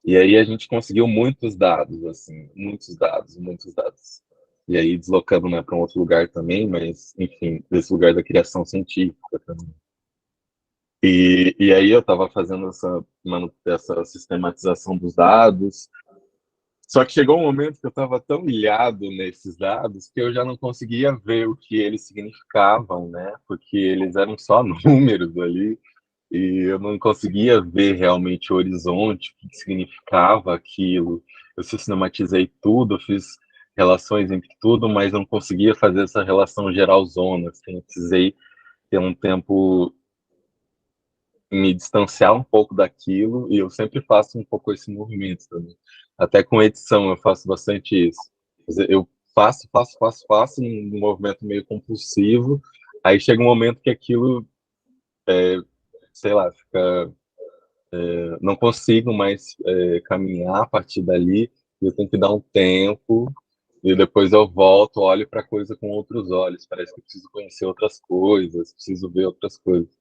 E aí a gente conseguiu muitos dados, assim, muitos dados, muitos dados. E aí deslocando, né, para um outro lugar também, mas, enfim, desse lugar da criação científica também. E aí eu estava fazendo essa sistematização dos dados, só que chegou um momento que eu estava tão ilhado nesses dados que eu já não conseguia ver o que eles significavam, né? Porque eles eram só números ali e eu não conseguia ver realmente o horizonte, o que significava aquilo. Eu sistematizei tudo, fiz relações entre tudo, mas não conseguia fazer essa relação geralzona. Assim, eu precisei ter um tempo me distanciar um pouco daquilo, e eu sempre faço um pouco esse movimento também. Até com edição eu faço bastante isso. Quer dizer, eu faço num movimento meio compulsivo, aí chega um momento que aquilo, sei lá, fica, não consigo mais caminhar a partir dali, eu tenho que dar um tempo, e depois eu volto, olho para a coisa com outros olhos, parece que eu preciso conhecer outras coisas, preciso ver outras coisas.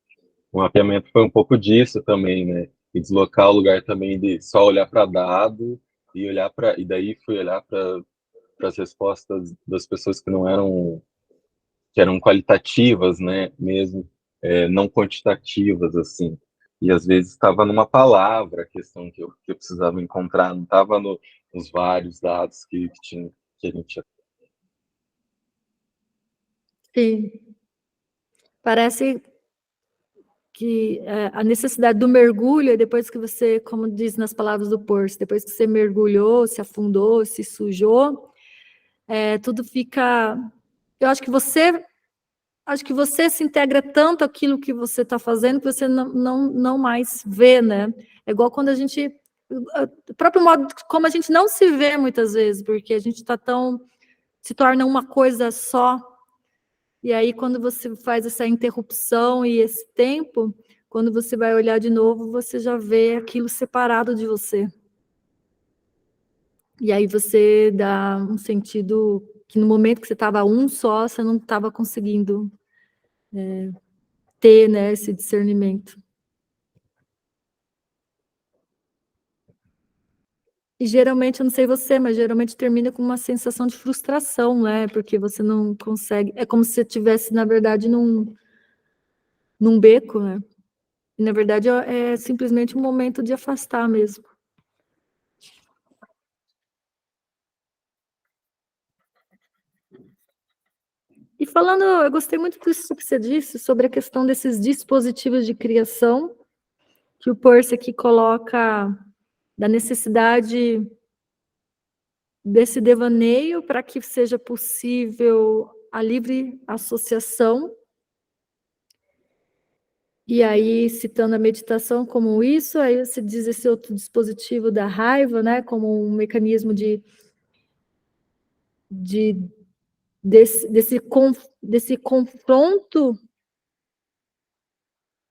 O mapeamento foi um pouco disso também, né? E deslocar o lugar também de só olhar para dado e daí fui olhar para as respostas das pessoas que eram qualitativas, né? Mesmo não quantitativas assim. E às vezes estava numa palavra a questão que eu precisava encontrar, não estava nos vários dados que a gente tinha. Sim. Parece que a necessidade do mergulho, depois que você, como diz nas palavras do Peirce, depois que você mergulhou, se afundou, se sujou, tudo fica... Eu acho que você se integra tanto aquilo que você está fazendo que você não mais vê, né? É igual quando a gente... O próprio modo como a gente não se vê muitas vezes, porque a gente está se torna uma coisa só. E aí, quando você faz essa interrupção e esse tempo, quando você vai olhar de novo, você já vê aquilo separado de você. E aí você dá um sentido que no momento que você estava um só, você não estava conseguindo ter, né, esse discernimento. E geralmente, eu não sei você, mas geralmente termina com uma sensação de frustração, né? Porque você não consegue... É como se você estivesse, na verdade, num beco, né? E, na verdade, é simplesmente um momento de afastar mesmo. E falando, eu gostei muito disso que você disse, sobre a questão desses dispositivos de criação, que o Peirce aqui coloca da necessidade desse devaneio para que seja possível a livre associação. E aí, citando a meditação como isso, aí você diz esse outro dispositivo da raiva, né, como um mecanismo desse confronto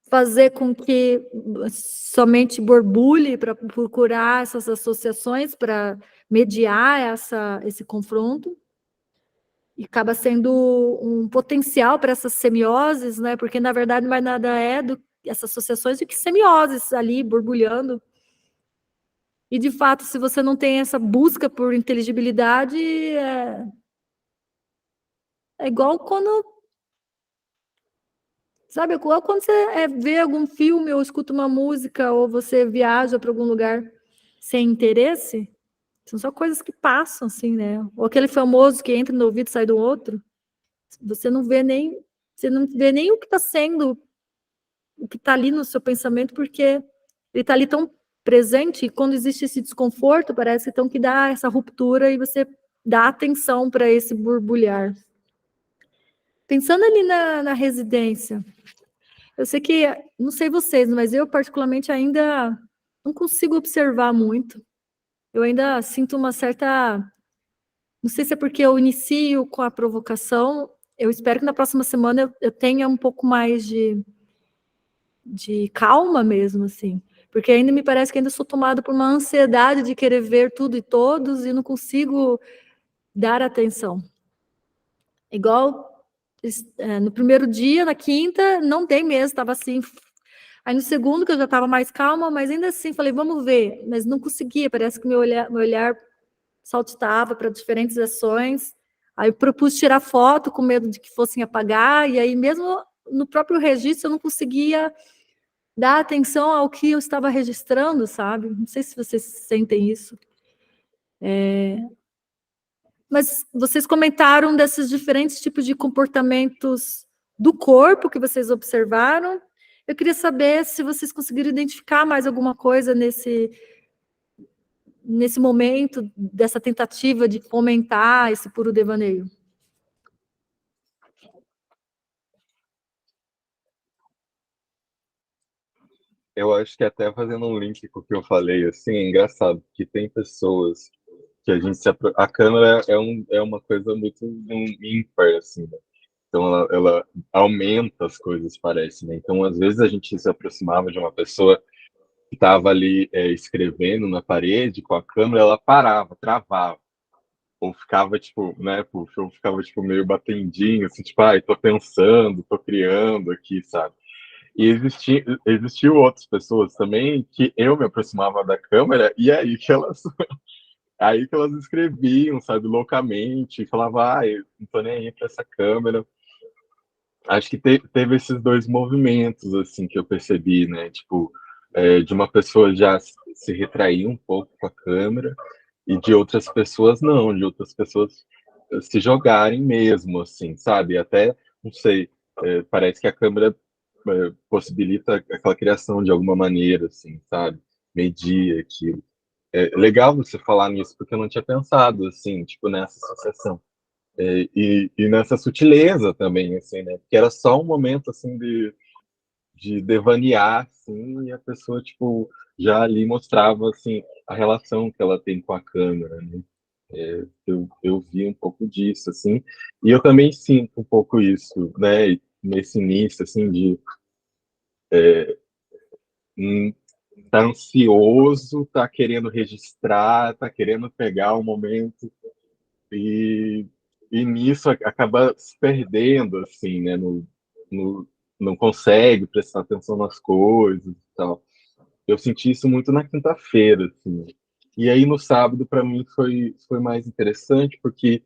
fazer com que somente borbulhe para procurar essas associações, para mediar esse confronto, e acaba sendo um potencial para essas semioses, né? Porque, na verdade, mais nada essas associações do que semioses ali, borbulhando. E, de fato, se você não tem essa busca por inteligibilidade, é igual quando... Sabe, igual quando você vê algum filme ou escuta uma música ou você viaja para algum lugar sem interesse, são só coisas que passam, assim, né? Ou aquele famoso que entra no ouvido e sai do outro. Você não vê nem o que está sendo, o que está ali no seu pensamento, porque ele está ali tão presente, e quando existe esse desconforto, parece então que dá essa ruptura e você dá atenção para esse borbulhar. Pensando ali na residência, eu sei que, não sei vocês, mas eu particularmente ainda não consigo observar muito. Eu ainda sinto uma certa... Não sei se é porque eu inicio com a provocação. Eu espero que na próxima semana eu tenha um pouco mais de calma mesmo, assim. Porque ainda me parece que ainda sou tomada por uma ansiedade de querer ver tudo e todos e não consigo dar atenção. Igual no primeiro dia, na quinta, não dei mesmo, estava assim. Aí no segundo, que eu já estava mais calma, mas ainda assim, falei, vamos ver. Mas não conseguia, parece que meu olhar saltitava para diferentes ações. Aí eu propus tirar foto com medo de que fossem apagar, e aí mesmo no próprio registro eu não conseguia dar atenção ao que eu estava registrando, sabe? Não sei se vocês sentem isso. Mas vocês comentaram desses diferentes tipos de comportamentos do corpo que vocês observaram. Eu queria saber se vocês conseguiram identificar mais alguma coisa nesse momento, dessa tentativa de fomentar esse puro devaneio. Eu acho que até fazendo um link com o que eu falei, assim, é engraçado, que tem pessoas que a gente a câmera é uma coisa muito ímpar, assim, né? Então ela aumenta as coisas, parece, né? Então, às vezes a gente se aproximava de uma pessoa que estava ali escrevendo na parede com a câmera, ela parava, travava, ou ficava tipo, né, puxa, ou ficava tipo meio batendinho, assim, tipo, ai, tô pensando, tô criando aqui, sabe? E existiu outras pessoas também que eu me aproximava da câmera e aí que elas escreviam, sabe, loucamente, e falava, ah, eu não tô nem aí pra essa câmera. Acho que teve esses dois movimentos, assim, que eu percebi, né, tipo, de uma pessoa já se retrair um pouco com a câmera e de outras pessoas não, de outras pessoas se jogarem mesmo, assim, sabe? Até, não sei, parece que a câmera possibilita aquela criação de alguma maneira, assim, sabe? Medir aquilo. É legal você falar nisso, porque eu não tinha pensado, assim, tipo, nessa associação. E nessa sutileza também, assim, né? Porque era só um momento, assim, de devanear, assim, e a pessoa, tipo, já ali mostrava, assim, a relação que ela tem com a câmera, né? Eu vi um pouco disso, assim, e eu também sinto um pouco isso, né? Nesse início, assim, de tá ansioso, tá querendo registrar, tá querendo pegar o momento e, e nisso acaba se perdendo, assim, né? No, não consegue prestar atenção nas coisas e tal. Eu senti isso muito na quinta-feira, assim. E aí no sábado, para mim, foi mais interessante, porque,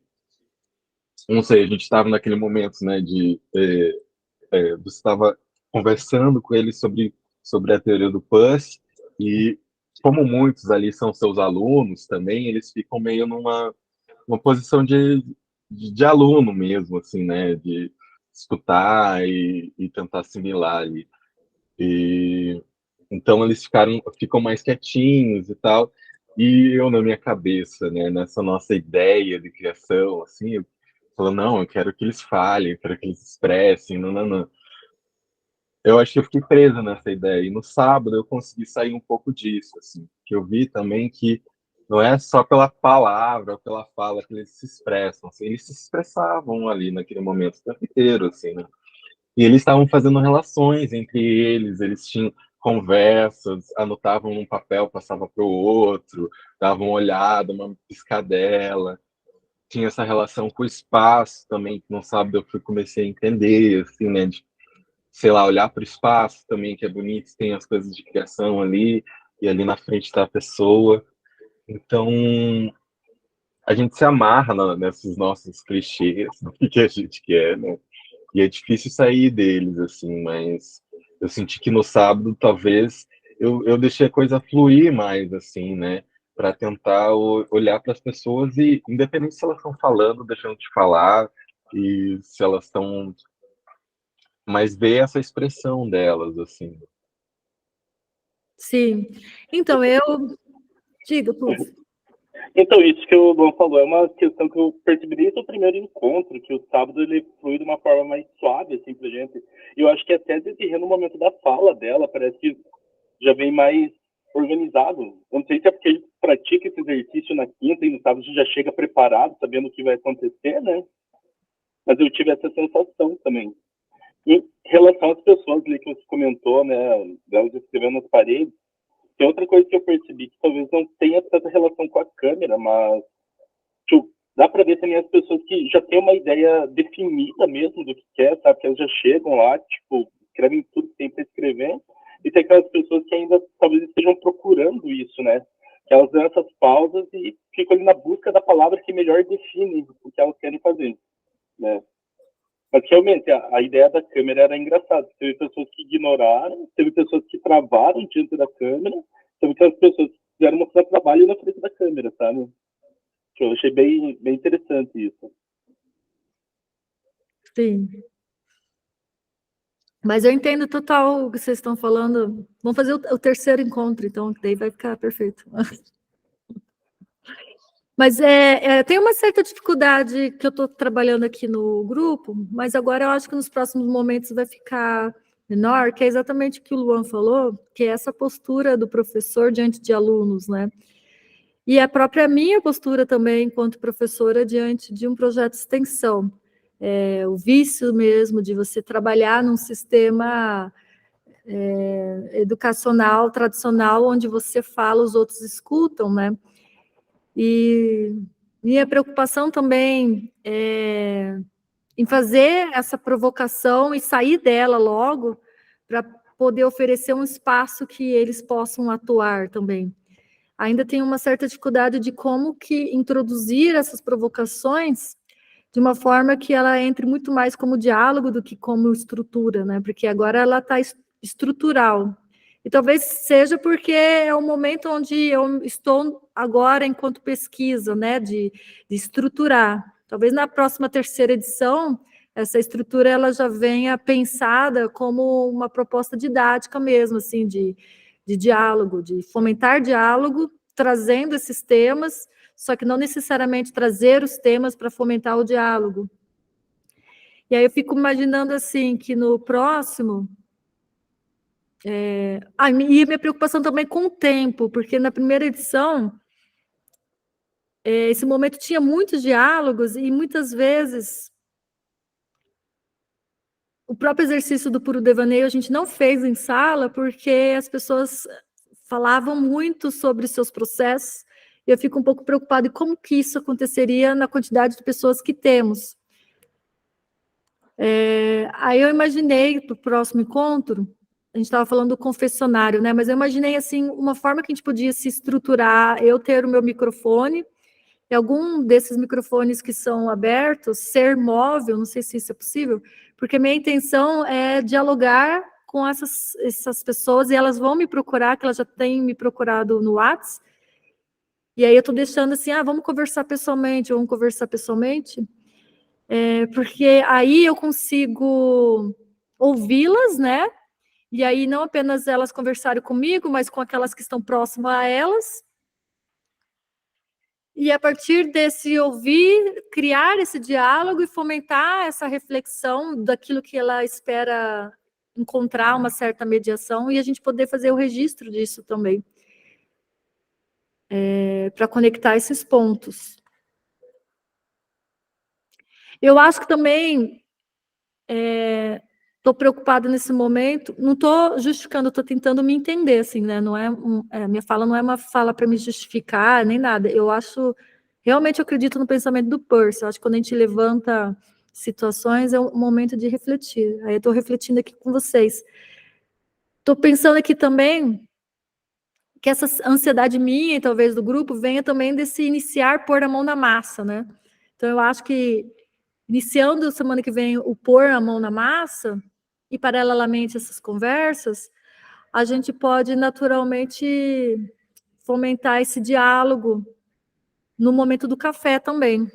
não sei, a gente estava naquele momento, né, você estava conversando com ele sobre a teoria do Puss, e como muitos ali são seus alunos também, eles ficam meio uma posição de aluno mesmo, assim, né, de escutar e tentar assimilar ali. E então eles ficam mais quietinhos e tal. E eu na minha cabeça, né, nessa nossa ideia de criação, assim, Falou, não, eu quero que eles falem, eu quero que eles expressem, não, não, não. Eu acho que eu fiquei presa nessa ideia. E no sábado eu consegui sair um pouco disso, assim, que eu vi também que não é só pela palavra, pela fala que eles se expressam, assim, eles se expressavam ali naquele momento o tempo inteiro, assim, né? E eles estavam fazendo relações entre eles tinham conversas, anotavam num papel, passava para o outro, davam uma olhada, uma piscadela. Tinha essa relação com o espaço também, que no sábado comecei a entender, assim, né? De, sei lá, olhar para o espaço também, que é bonito, tem as coisas de criação ali, e ali na frente está a pessoa. Então, a gente se amarra nesses nossos clichês, do que a gente quer, né? E é difícil sair deles, assim, mas eu senti que no sábado, talvez, eu deixei a coisa fluir mais, assim, né? Para tentar olhar para as pessoas e, independente se elas estão falando, deixando de falar, e se elas estão. Mas ver essa expressão delas, assim. Sim. Então, eu... Diga, Puz. Então, isso que o Luan falou é uma questão que eu percebi desde o primeiro encontro, que o sábado ele flui de uma forma mais suave, assim, pra gente. E eu acho que até desde no momento da fala dela, parece que já vem mais organizado. Eu não sei se é porque a gente pratica esse exercício na quinta e no sábado a gente já chega preparado, sabendo o que vai acontecer, né? Mas eu tive essa sensação também. Em relação às pessoas ali que você comentou, né, delas escrevendo nas paredes, tem outra coisa que eu percebi que talvez não tenha tanta relação com a câmera, mas tipo, dá para ver também as pessoas que já têm uma ideia definida mesmo do que quer, sabe? Que elas já chegam lá, tipo, escrevem tudo que tem para escrever, e tem aquelas pessoas que ainda talvez estejam procurando isso, né? Que elas dão essas pausas e ficam ali na busca da palavra que melhor define o que elas querem fazer, né? Mas realmente a ideia da câmera era engraçada. Teve pessoas que ignoraram, teve pessoas que travaram diante da câmera, teve aquelas pessoas que quiseram mostrar trabalho na frente da câmera, sabe? Eu achei bem interessante isso. Sim. Mas eu entendo total o que vocês estão falando. Vamos fazer o terceiro encontro, então, que daí vai ficar perfeito. Mas tem uma certa dificuldade que eu estou trabalhando aqui no grupo, mas agora eu acho que nos próximos momentos vai ficar menor, que é exatamente o que o Luan falou, que é essa postura do professor diante de alunos, né? E a própria minha postura também, enquanto professora, diante de um projeto de extensão. O vício mesmo de você trabalhar num sistema educacional, tradicional, onde você fala, os outros escutam, né? E minha preocupação também é em fazer essa provocação e sair dela logo, para poder oferecer um espaço que eles possam atuar também. Ainda tenho uma certa dificuldade de como que introduzir essas provocações de uma forma que ela entre muito mais como diálogo do que como estrutura, né? Porque agora ela está estrutural. E talvez seja porque é o momento onde eu estou agora enquanto pesquisa, né? De estruturar. Talvez na próxima terceira edição, essa estrutura ela já venha pensada como uma proposta didática mesmo, assim, de diálogo, de fomentar diálogo, trazendo esses temas, só que não necessariamente trazer os temas para fomentar o diálogo. E aí eu fico imaginando assim, que no próximo... e minha preocupação também com o tempo, porque na primeira edição, esse momento tinha muitos diálogos e muitas vezes o próprio exercício do puro devaneio a gente não fez em sala porque as pessoas falavam muito sobre seus processos e eu fico um pouco preocupada em como que isso aconteceria na quantidade de pessoas que temos. Aí eu imaginei para o próximo encontro, a gente estava falando do confessionário, né? Mas eu imaginei assim uma forma que a gente podia se estruturar, eu ter o meu microfone, e algum desses microfones que são abertos, ser móvel, não sei se isso é possível, porque minha intenção é dialogar com essas pessoas, e elas vão me procurar, que elas já têm me procurado no WhatsApp, e aí eu estou deixando assim, vamos conversar pessoalmente, porque aí eu consigo ouvi-las, né? E aí não apenas elas conversarem comigo, mas com aquelas que estão próximas a elas, E a partir desse ouvir, criar esse diálogo e fomentar essa reflexão daquilo que ela espera encontrar uma certa mediação e a gente poder fazer o registro disso também, para conectar esses pontos. Eu acho que também estou preocupada nesse momento, não estou justificando, estou tentando me entender, assim, né? Não minha fala não é uma fala para me justificar, nem nada. Eu acho, realmente eu acredito no pensamento do Peirce. Eu acho que quando a gente levanta situações, é um momento de refletir. Aí eu estou refletindo aqui com vocês. Estou pensando aqui também que essa ansiedade minha e talvez do grupo venha também desse iniciar, pôr a mão na massa, né? Então eu acho que iniciando semana que vem o pôr a mão na massa e paralelamente essas conversas, a gente pode naturalmente fomentar esse diálogo no momento do café também.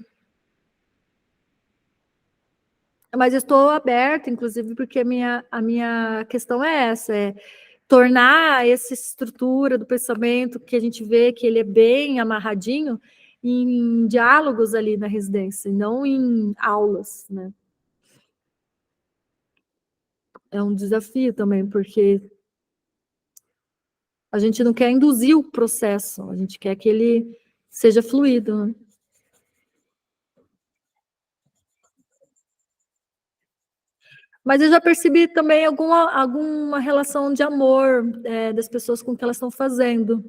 Mas eu estou aberta, inclusive, porque a minha questão é essa, tornar essa estrutura do pensamento que a gente vê que ele é bem amarradinho em diálogos ali na residência, não em aulas, né? É um desafio também, porque a gente não quer induzir o processo, a gente quer que ele seja fluido, né? Mas eu já percebi também alguma relação de amor das pessoas com o que elas estão fazendo.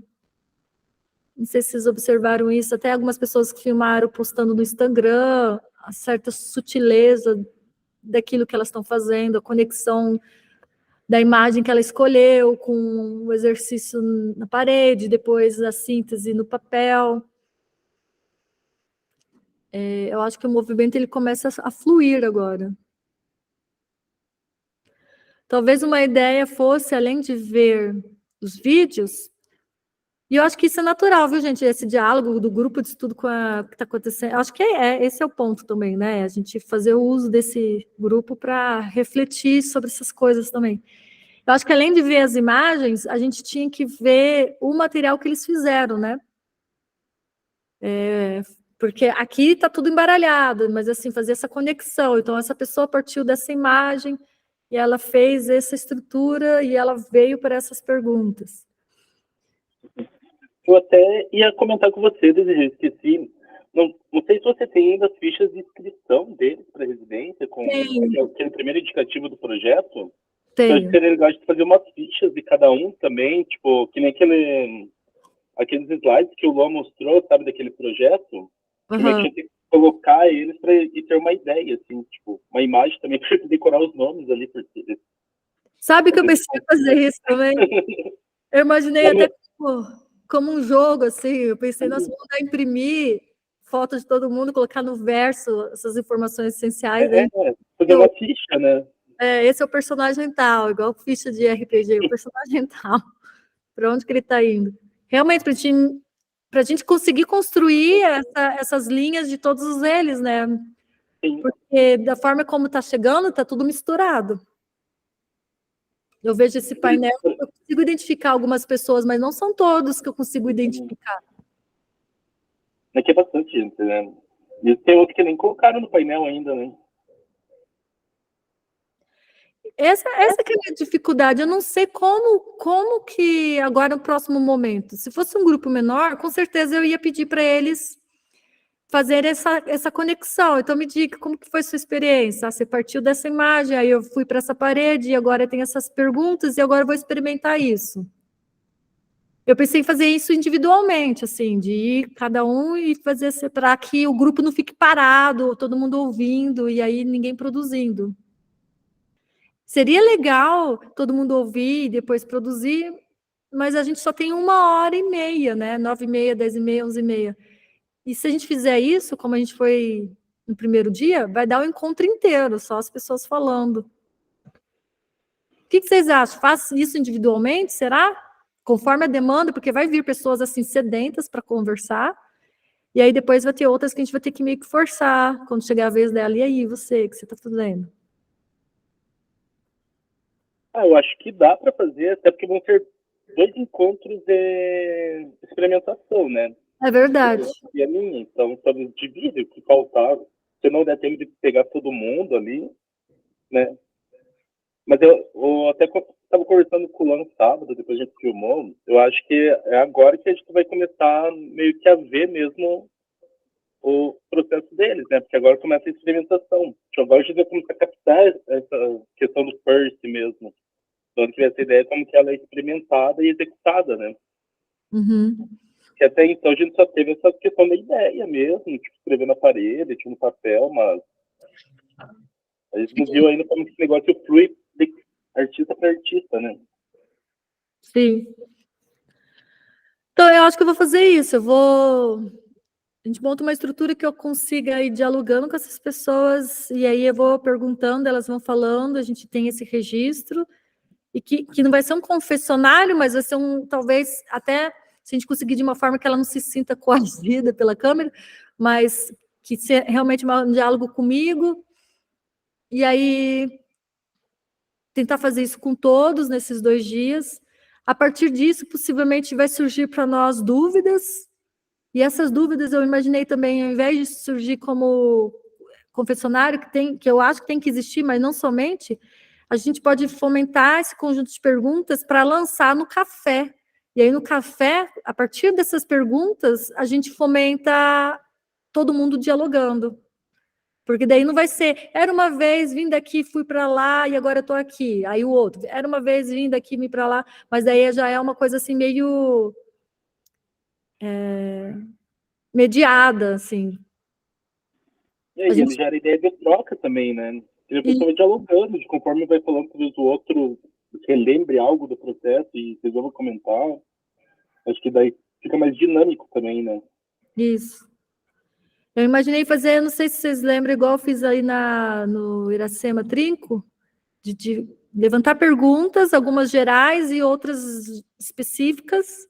Não sei se vocês observaram isso, até algumas pessoas que filmaram postando no Instagram, a certa sutileza daquilo que elas estão fazendo, a conexão da imagem que ela escolheu com o exercício na parede, depois a síntese no papel. Eu acho que o movimento ele começa a fluir agora. Talvez uma ideia fosse, além de ver os vídeos, e eu acho que isso é natural, viu, gente? Esse diálogo do grupo de estudo com o que está acontecendo. Acho que esse é o ponto também, né? A gente fazer o uso desse grupo para refletir sobre essas coisas também. Eu acho que além de ver as imagens, a gente tinha que ver o material que eles fizeram, né? Porque aqui está tudo embaralhado, mas assim, fazer essa conexão. Então, essa pessoa partiu dessa imagem e ela fez essa estrutura e ela veio para essas perguntas. Eu até ia comentar com você, Desirê, esqueci. Não sei se você tem ainda as fichas de inscrição deles para a residência, com aquele primeiro indicativo do projeto. Tenho. Eu acho que seria legal de fazer umas fichas de cada um também, tipo, que nem aqueles slides que o Luan mostrou, sabe, daquele projeto. Uhum. A gente tem que colocar eles para ter uma ideia, assim, tipo, uma imagem também para decorar os nomes ali. Porque... Sabe que eu pensei em fazer isso também? Eu imaginei até como um jogo, assim, eu pensei, nossa, vou mandar imprimir fotos de todo mundo, colocar no verso essas informações essenciais. Fazer uma ficha, né? Esse é o personagem tal, igual ficha de RPG, o personagem tal. Para onde que ele está indo? Realmente, para a gente conseguir construir essas linhas de todos eles, né? Sim. Porque da forma como está chegando, está tudo misturado. Eu vejo esse painel, eu consigo identificar algumas pessoas, mas não são todos que eu consigo identificar. Aqui é bastante gente, né? E tem outros que nem colocaram no painel ainda, né? Essa que é a dificuldade. Eu não sei como que agora no próximo momento. Se fosse um grupo menor, com certeza eu ia pedir para eles fazer essa conexão. Então me diga como que foi sua experiência. Você partiu dessa imagem, aí eu fui para essa parede e agora tem essas perguntas e agora eu vou experimentar isso. Eu pensei em fazer isso individualmente, assim, de ir cada um e fazer para que o grupo não fique parado, todo mundo ouvindo e aí ninguém produzindo. Seria legal todo mundo ouvir e depois produzir, mas a gente só tem 1h30, né? 9h30, 10h30, 11h30. E se a gente fizer isso, como a gente foi no primeiro dia, vai dar o encontro inteiro, só as pessoas falando. O que vocês acham? Faz isso individualmente, será? Conforme a demanda, porque vai vir pessoas assim sedentas para conversar, e aí depois vai ter outras que a gente vai ter que meio que forçar, quando chegar a vez dela, e aí, você, o que você está fazendo? Eu acho que dá para fazer, até porque vão ser 2 encontros de experimentação, né? É verdade. E a minha, então, talvez divide o que faltar. Se não der tempo de pegar todo mundo ali, né? Mas eu até estava conversando com o Luan sábado, depois a gente filmou. Eu acho que é agora que a gente vai começar meio que a ver mesmo o processo deles, né? Porque agora começa a experimentação. Então, agora a gente vai começar a captar essa questão do first mesmo. Então, que essa ideia como que ela é experimentada e executada, né? Uhum. Que até então a gente só teve essa questão da ideia mesmo, tipo, escrever na parede, tipo, no papel, mas a gente não viu ainda como esse negócio flui de artista para artista, né? Sim. Então, eu acho que eu vou fazer isso. A gente monta uma estrutura que eu consiga ir dialogando com essas pessoas, e aí eu vou perguntando, elas vão falando, a gente tem esse registro, e que não vai ser um confessionário, mas vai ser talvez, até, se a gente conseguir de uma forma que ela não se sinta coagida pela câmera, mas que seja realmente um diálogo comigo, e aí tentar fazer isso com todos nesses 2 dias. A partir disso, possivelmente vai surgir para nós dúvidas, e essas dúvidas eu imaginei também, ao invés de surgir como confessionário, que eu acho que tem que existir, mas não somente, a gente pode fomentar esse conjunto de perguntas para lançar no café. E aí, no café, a partir dessas perguntas, a gente fomenta todo mundo dialogando. Porque daí não vai ser, era uma vez, vim daqui, fui para lá e agora estou aqui. Aí o outro, era uma vez, vim daqui, vim para lá, mas daí já é uma coisa assim meio mediada, assim. E aí, ele gera ideia de troca também, né? E a pessoa vai dialogando, de conforme vai falando, talvez o outro relembre algo do processo e resolva comentar. Acho que daí fica mais dinâmico também, né? Isso. Eu imaginei fazer, não sei se vocês lembram, igual eu fiz aí no Iracema Trinco, de levantar perguntas, algumas gerais e outras específicas,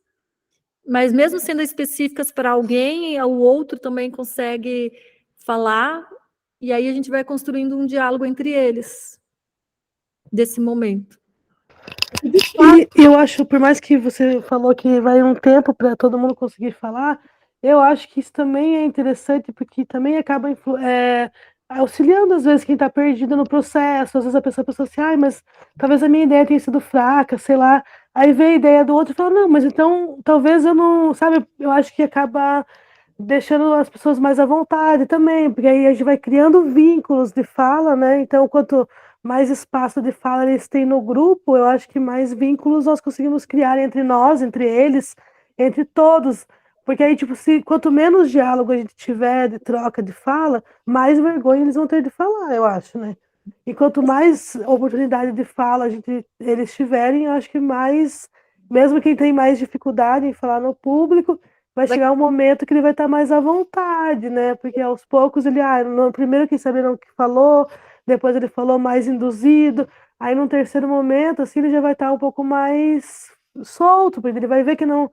mas mesmo sendo específicas para alguém, o outro também consegue falar, e aí a gente vai construindo um diálogo entre eles, desse momento. E eu acho, por mais que você falou que vai um tempo para todo mundo conseguir falar, eu acho que isso também é interessante, porque também acaba auxiliando, às vezes, quem está perdido no processo. Às vezes a pessoa pensa assim, ai, mas talvez a minha ideia tenha sido fraca, sei lá. Aí vem a ideia do outro e fala, não, mas então talvez eu não, sabe? Eu acho que acaba deixando as pessoas mais à vontade também, porque aí a gente vai criando vínculos de fala, né? Então, quanto mais espaço de fala eles têm no grupo, eu acho que mais vínculos nós conseguimos criar entre nós, entre eles, entre todos. Porque aí, tipo, quanto menos diálogo a gente tiver de troca de fala, mais vergonha eles vão ter de falar, eu acho, né? E quanto mais oportunidade de fala eles tiverem, eu acho que mais, mesmo quem tem mais dificuldade em falar no público, vai chegar um momento que ele vai estar mais à vontade, né? Porque aos poucos ele, no primeiro quis saber o que falou, depois ele falou mais induzido, aí num terceiro momento, assim, ele já vai estar um pouco mais solto, porque ele vai ver que não,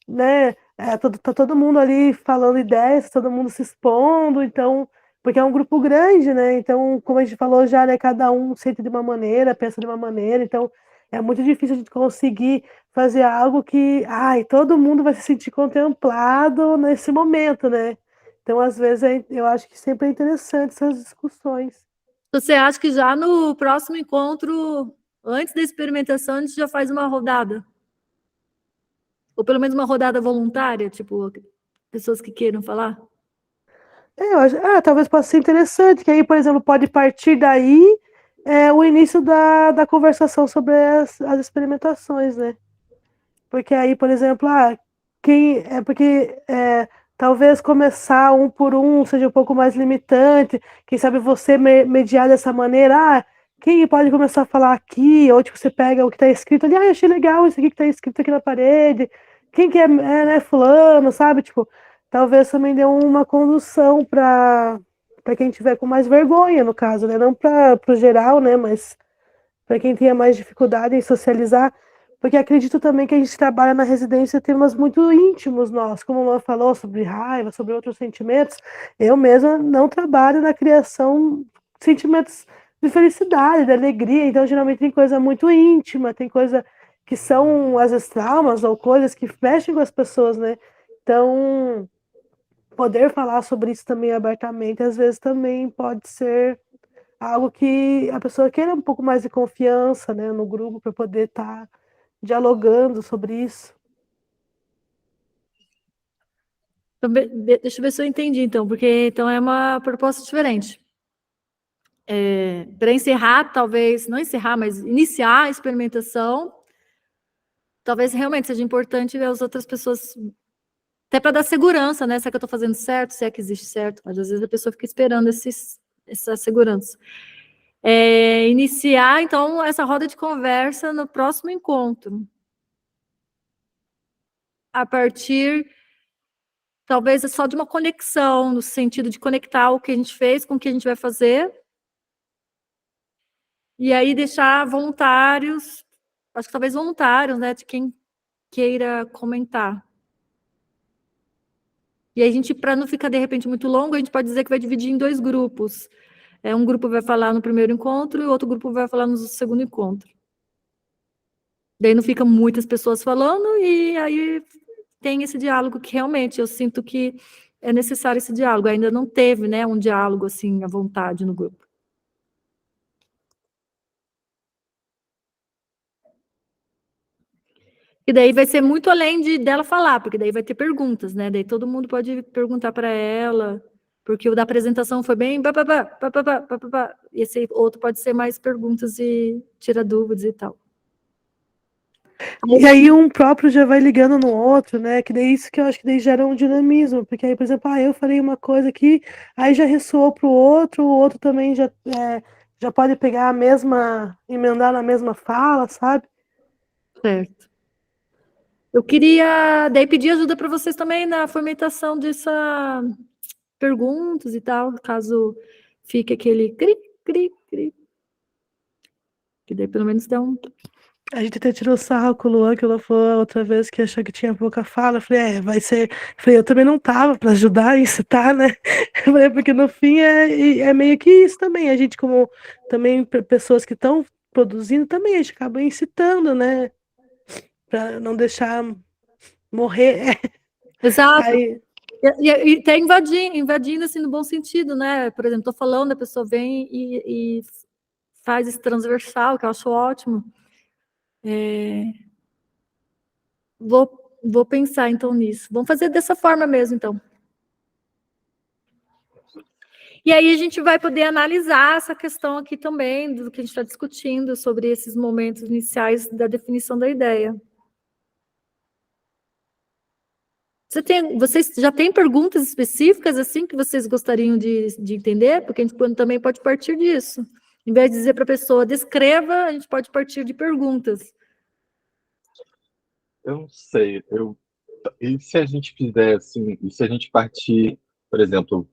né? Tá todo mundo ali falando ideias, todo mundo se expondo, então, porque é um grupo grande, né? Então, como a gente falou já, né? Cada um sente de uma maneira, pensa de uma maneira, então é muito difícil a gente conseguir fazer algo que, todo mundo vai se sentir contemplado nesse momento, né? Então, às vezes, eu acho que sempre é interessante essas discussões. Você acha que já no próximo encontro, antes da experimentação, a gente já faz uma rodada? Ou pelo menos uma rodada voluntária, tipo, pessoas que queiram falar? Eu acho, talvez possa ser interessante, que aí, por exemplo, pode partir daí o início da conversação sobre as experimentações, né? Porque aí, por exemplo, porque talvez começar um por um seja um pouco mais limitante. Quem sabe você mediar dessa maneira, quem pode começar a falar aqui, ou tipo, você pega o que está escrito ali, achei legal isso aqui que está escrito aqui na parede. Quem que né, fulano, sabe? Tipo, talvez também dê uma condução para quem tiver com mais vergonha, no caso, né? Não para o geral, né? Mas para quem tenha mais dificuldade em socializar, porque acredito também que a gente trabalha na residência temas muito íntimos nós, como ela falou sobre raiva, sobre outros sentimentos. Eu mesma não trabalho na criação de sentimentos de felicidade, de alegria, então geralmente tem coisa muito íntima, tem coisa que são às vezes traumas ou coisas que mexem com as pessoas, né? Então, poder falar sobre isso também abertamente, às vezes também pode ser algo que a pessoa queira um pouco mais de confiança, né, no grupo para poder estar dialogando sobre isso. Então, deixa eu ver se eu entendi, então, porque então é uma proposta diferente. Para encerrar, talvez, não encerrar, mas iniciar a experimentação, talvez realmente seja importante ver as outras pessoas, até para dar segurança, né? Se é que eu estou fazendo certo, se é que existe certo, mas às vezes a pessoa fica esperando essa segurança. Iniciar, então, essa roda de conversa no próximo encontro. A partir, talvez, só de uma conexão, no sentido de conectar o que a gente fez com o que a gente vai fazer. E aí deixar voluntários, acho que talvez voluntários, né, de quem queira comentar. E aí a gente, para não ficar de repente muito longo, a gente pode dizer que vai dividir em 2 grupos. Um grupo vai falar no primeiro encontro e o outro grupo vai falar no segundo encontro. Daí não fica muitas pessoas falando e aí tem esse diálogo que realmente eu sinto que é necessário esse diálogo. Ainda não teve, né, um diálogo assim à vontade no grupo. E daí vai ser muito além dela falar, porque daí vai ter perguntas, né? Daí todo mundo pode perguntar para ela, porque o da apresentação foi bem... Esse outro pode ser mais perguntas e tira dúvidas e tal. E aí um próprio já vai ligando no outro, né? Que daí isso que eu acho que daí gera um dinamismo, porque aí, por exemplo, eu falei uma coisa aqui, aí já ressoou pro outro, o outro também já pode pegar a mesma, emendar na mesma fala, sabe? Certo. Eu queria daí pedir ajuda para vocês também na fomentação dessa perguntas e tal, caso fique aquele cri, cri, cri. Que daí pelo menos dá um... A gente até tirou sarro com o Luan, que o Luan falou a outra vez que achou que tinha pouca fala. Eu falei, vai ser. Eu falei, eu também não tava para ajudar a incitar, né? Eu falei, porque no fim é meio que isso também. A gente, como também pessoas que estão produzindo, também a gente acaba incitando, né? Para não deixar morrer. Exato. Aí, E tá invadindo assim no bom sentido, né? Por exemplo, estou falando, a pessoa vem e faz esse transversal, que eu acho ótimo. Vou pensar então nisso. Vamos fazer dessa forma mesmo, então. E aí a gente vai poder analisar essa questão aqui também, do que a gente está discutindo sobre esses momentos iniciais da definição da ideia. Vocês já têm perguntas específicas assim que vocês gostariam de entender? Porque a gente também pode partir disso. Em vez de dizer para a pessoa descreva, a gente pode partir de perguntas. Eu não sei, e se a gente fizer assim, e se a gente partir, por exemplo,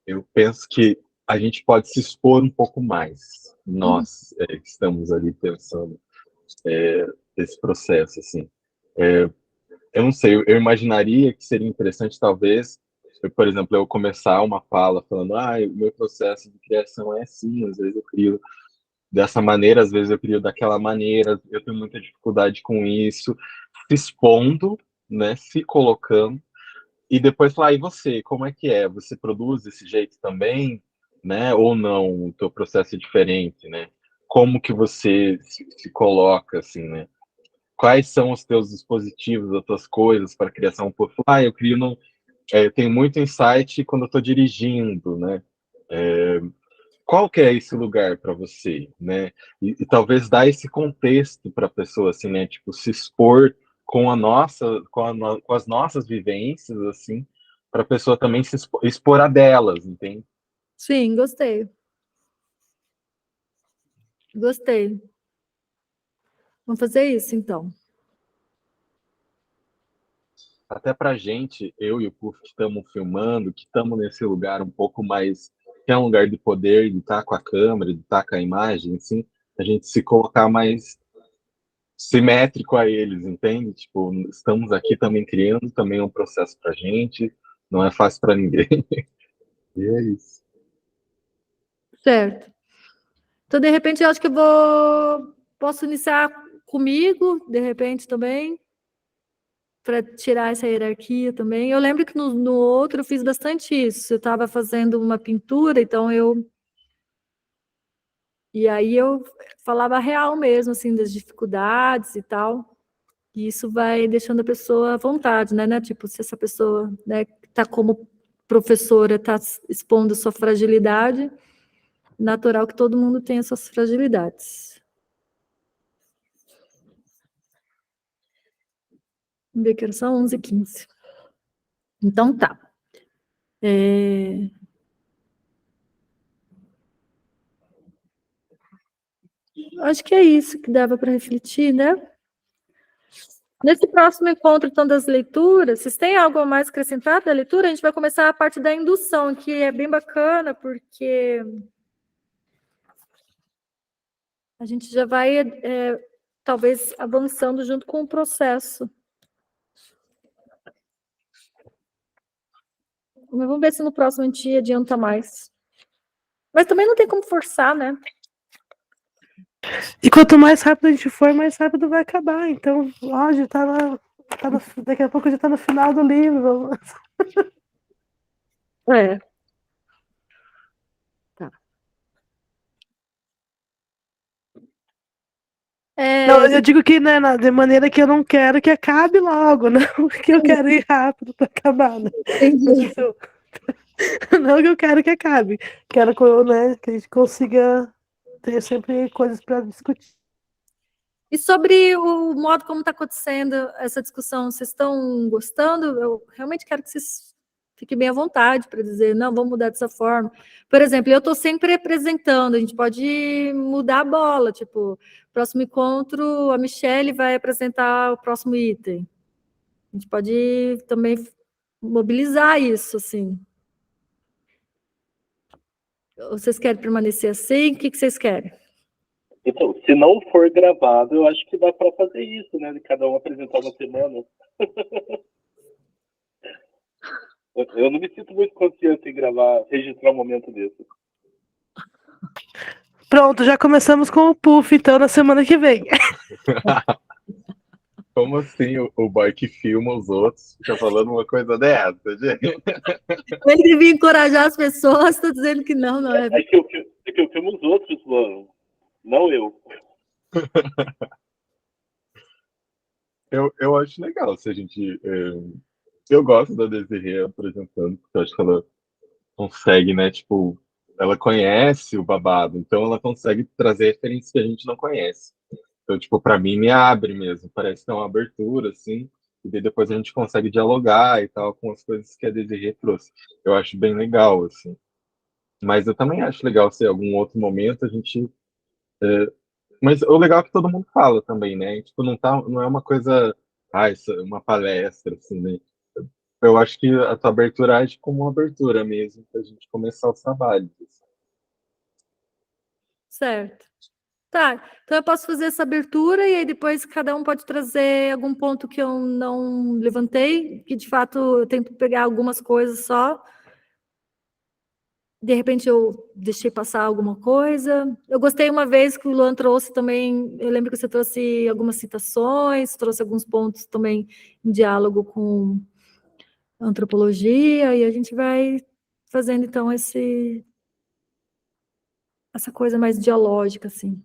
eu penso que a gente pode se expor um pouco mais, nós que estamos ali pensando esse processo, assim. Eu não sei, eu imaginaria que seria interessante, talvez, por exemplo, eu começar uma fala falando, o meu processo de criação é assim, às vezes eu crio dessa maneira, às vezes eu crio daquela maneira, eu tenho muita dificuldade com isso, se expondo, né, se colocando, e depois falar, e você, como é que é? Você produz desse jeito também, né? Ou não? O teu processo é diferente, né? Como que você se coloca, assim, né? Quais são os teus dispositivos, as tuas coisas para criação? Eu crio no... eu tenho muito insight quando eu estou dirigindo, né? Qual que é esse lugar para você, né? E talvez dar esse contexto para a pessoa, assim, né? Tipo, se expor com com as nossas vivências, assim, para a pessoa também se expor a delas, entende? Sim, gostei. Gostei. Vamos fazer isso, então. Até para a gente, eu e o Puf, que estamos filmando, que estamos nesse lugar um pouco mais, que é um lugar de poder, de estar com a câmera, de estar com a imagem, assim, a gente se colocar mais simétrico a eles, entende? Tipo, estamos aqui também criando, também é um processo pra gente, não é fácil para ninguém. E é isso. Certo. Então, de repente, eu acho que posso iniciar comigo, de repente, também. para tirar essa hierarquia também. Eu lembro que no outro eu fiz bastante isso. Eu estava fazendo uma pintura, então e aí eu falava real mesmo, assim, das dificuldades e tal. E isso vai deixando a pessoa à vontade, né? Tipo, se essa pessoa, né, tá como professora, está expondo sua fragilidade, natural que todo mundo tenha suas fragilidades. Vamos ver que são 11h15. Então tá. Acho que é isso que dava para refletir, né? Nesse próximo encontro, então, das leituras, vocês têm algo a mais acrescentar da leitura? A gente vai começar a parte da indução, que é bem bacana, porque a gente já vai, talvez, avançando junto com o processo. Mas vamos ver se no próximo a gente adianta mais. Mas também não tem como forçar, né? E quanto mais rápido a gente for, mais rápido vai acabar. Então, ó, já daqui a pouco já tá no final do livro. É. Tá. Não, eu digo que, né, de maneira que eu não quero que acabe logo, não que eu quero ir rápido para acabar, né? Entendi. Não que eu quero que acabe. Quero que, né, que a gente consiga ter sempre coisas para discutir. E sobre o modo como está acontecendo essa discussão, vocês estão gostando? Eu realmente quero que vocês fiquem bem à vontade para dizer, não, vamos mudar dessa forma. Por exemplo, eu estou sempre apresentando, a gente pode mudar a bola, tipo, próximo encontro, a Michelle vai apresentar o próximo item. A gente pode também mobilizar isso, assim. Vocês querem permanecer assim? O que vocês querem? Então, se não for gravado, eu acho que dá para fazer isso, né? De cada um apresentar uma semana. Eu não me sinto muito confiante em registrar um momento desse. Pronto, já começamos com o Puff, então, na semana que vem. Como assim o boy que filma os outros fica falando uma coisa dessa, gente? Ele devia encorajar as pessoas, estou dizendo que não, não é. É que eu filmo os outros, mano. Não eu. Eu acho legal se a gente. Eu gosto da Desirê apresentando, porque eu acho que ela consegue, né? Tipo, ela conhece o babado, então ela consegue trazer referências que a gente não conhece. Então, tipo, para mim me abre mesmo, parece que é uma abertura, assim, e daí depois a gente consegue dialogar e tal com as coisas que a Desirê trouxe. Eu acho bem legal, assim. Mas eu também acho legal se em algum outro momento a gente. Mas o legal é que todo mundo fala também, né? Tipo, não é uma coisa, isso é uma palestra, assim, né? Eu acho que a tua abertura age como uma abertura mesmo, pra gente começar os trabalhos. Certo. Tá, então eu posso fazer essa abertura e aí depois cada um pode trazer algum ponto que eu não levantei, que de fato eu tento pegar algumas coisas só. De repente eu deixei passar alguma coisa. Eu gostei uma vez que o Luan trouxe também, eu lembro que você trouxe algumas citações, trouxe alguns pontos também em diálogo com antropologia, e a gente vai fazendo então essa coisa mais dialógica, assim.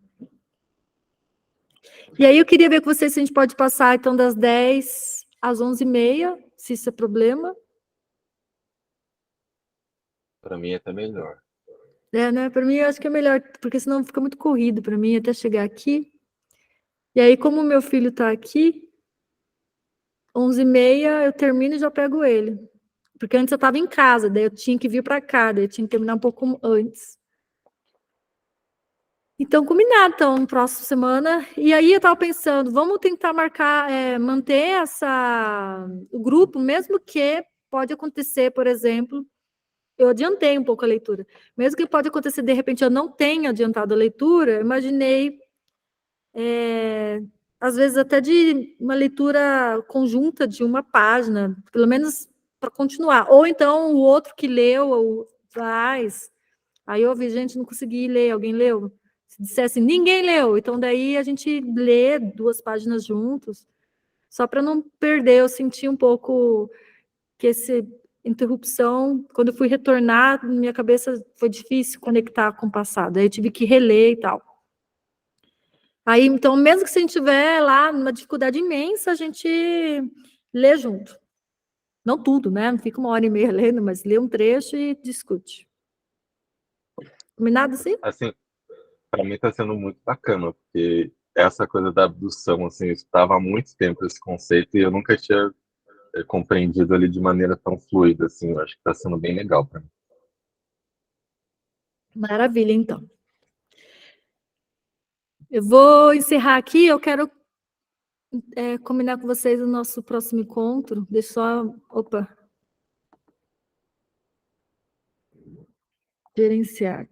E aí eu queria ver com vocês se a gente pode passar, então, das 10 às 11h30, se isso é problema. Para mim é até melhor. Né? Para mim, eu acho que é melhor, porque senão fica muito corrido para mim até chegar aqui. E aí, como o meu filho está aqui, 11h30 eu termino e já pego ele. Porque antes eu estava em casa, daí eu tinha que vir para cá, daí eu tinha que terminar um pouco antes. Então, combinado, então, próxima semana. E aí eu estava pensando, vamos tentar marcar, manter o grupo, mesmo que pode acontecer, por exemplo, eu adiantei um pouco a leitura. Mesmo que pode acontecer, de repente, eu não tenha adiantado a leitura, eu imaginei, às vezes, até de uma leitura conjunta de uma página, pelo menos para continuar. Ou então o outro que leu faz. Aí eu ouvi, gente, não consegui ler, alguém leu? Se dissesse, ninguém leu, então daí a gente lê 2 páginas juntos. Só para não perder, eu senti um pouco que essa interrupção, quando eu fui retornar, minha cabeça foi difícil conectar com o passado, aí eu tive que reler e tal. Aí, então, mesmo que se a gente estiver lá numa dificuldade imensa, a gente lê junto. Não tudo, né? Não fica 1h30 lendo, mas lê um trecho e discute. Combinado assim? Assim, para mim está sendo muito bacana, porque essa coisa da abdução, assim, eu estava há muito tempo esse conceito e eu nunca tinha compreendido ali de maneira tão fluida, assim. Eu acho que está sendo bem legal para mim. Maravilha, então. Eu vou encerrar aqui, eu quero combinar com vocês o nosso próximo encontro. Deixa só... Opa. Gerenciar.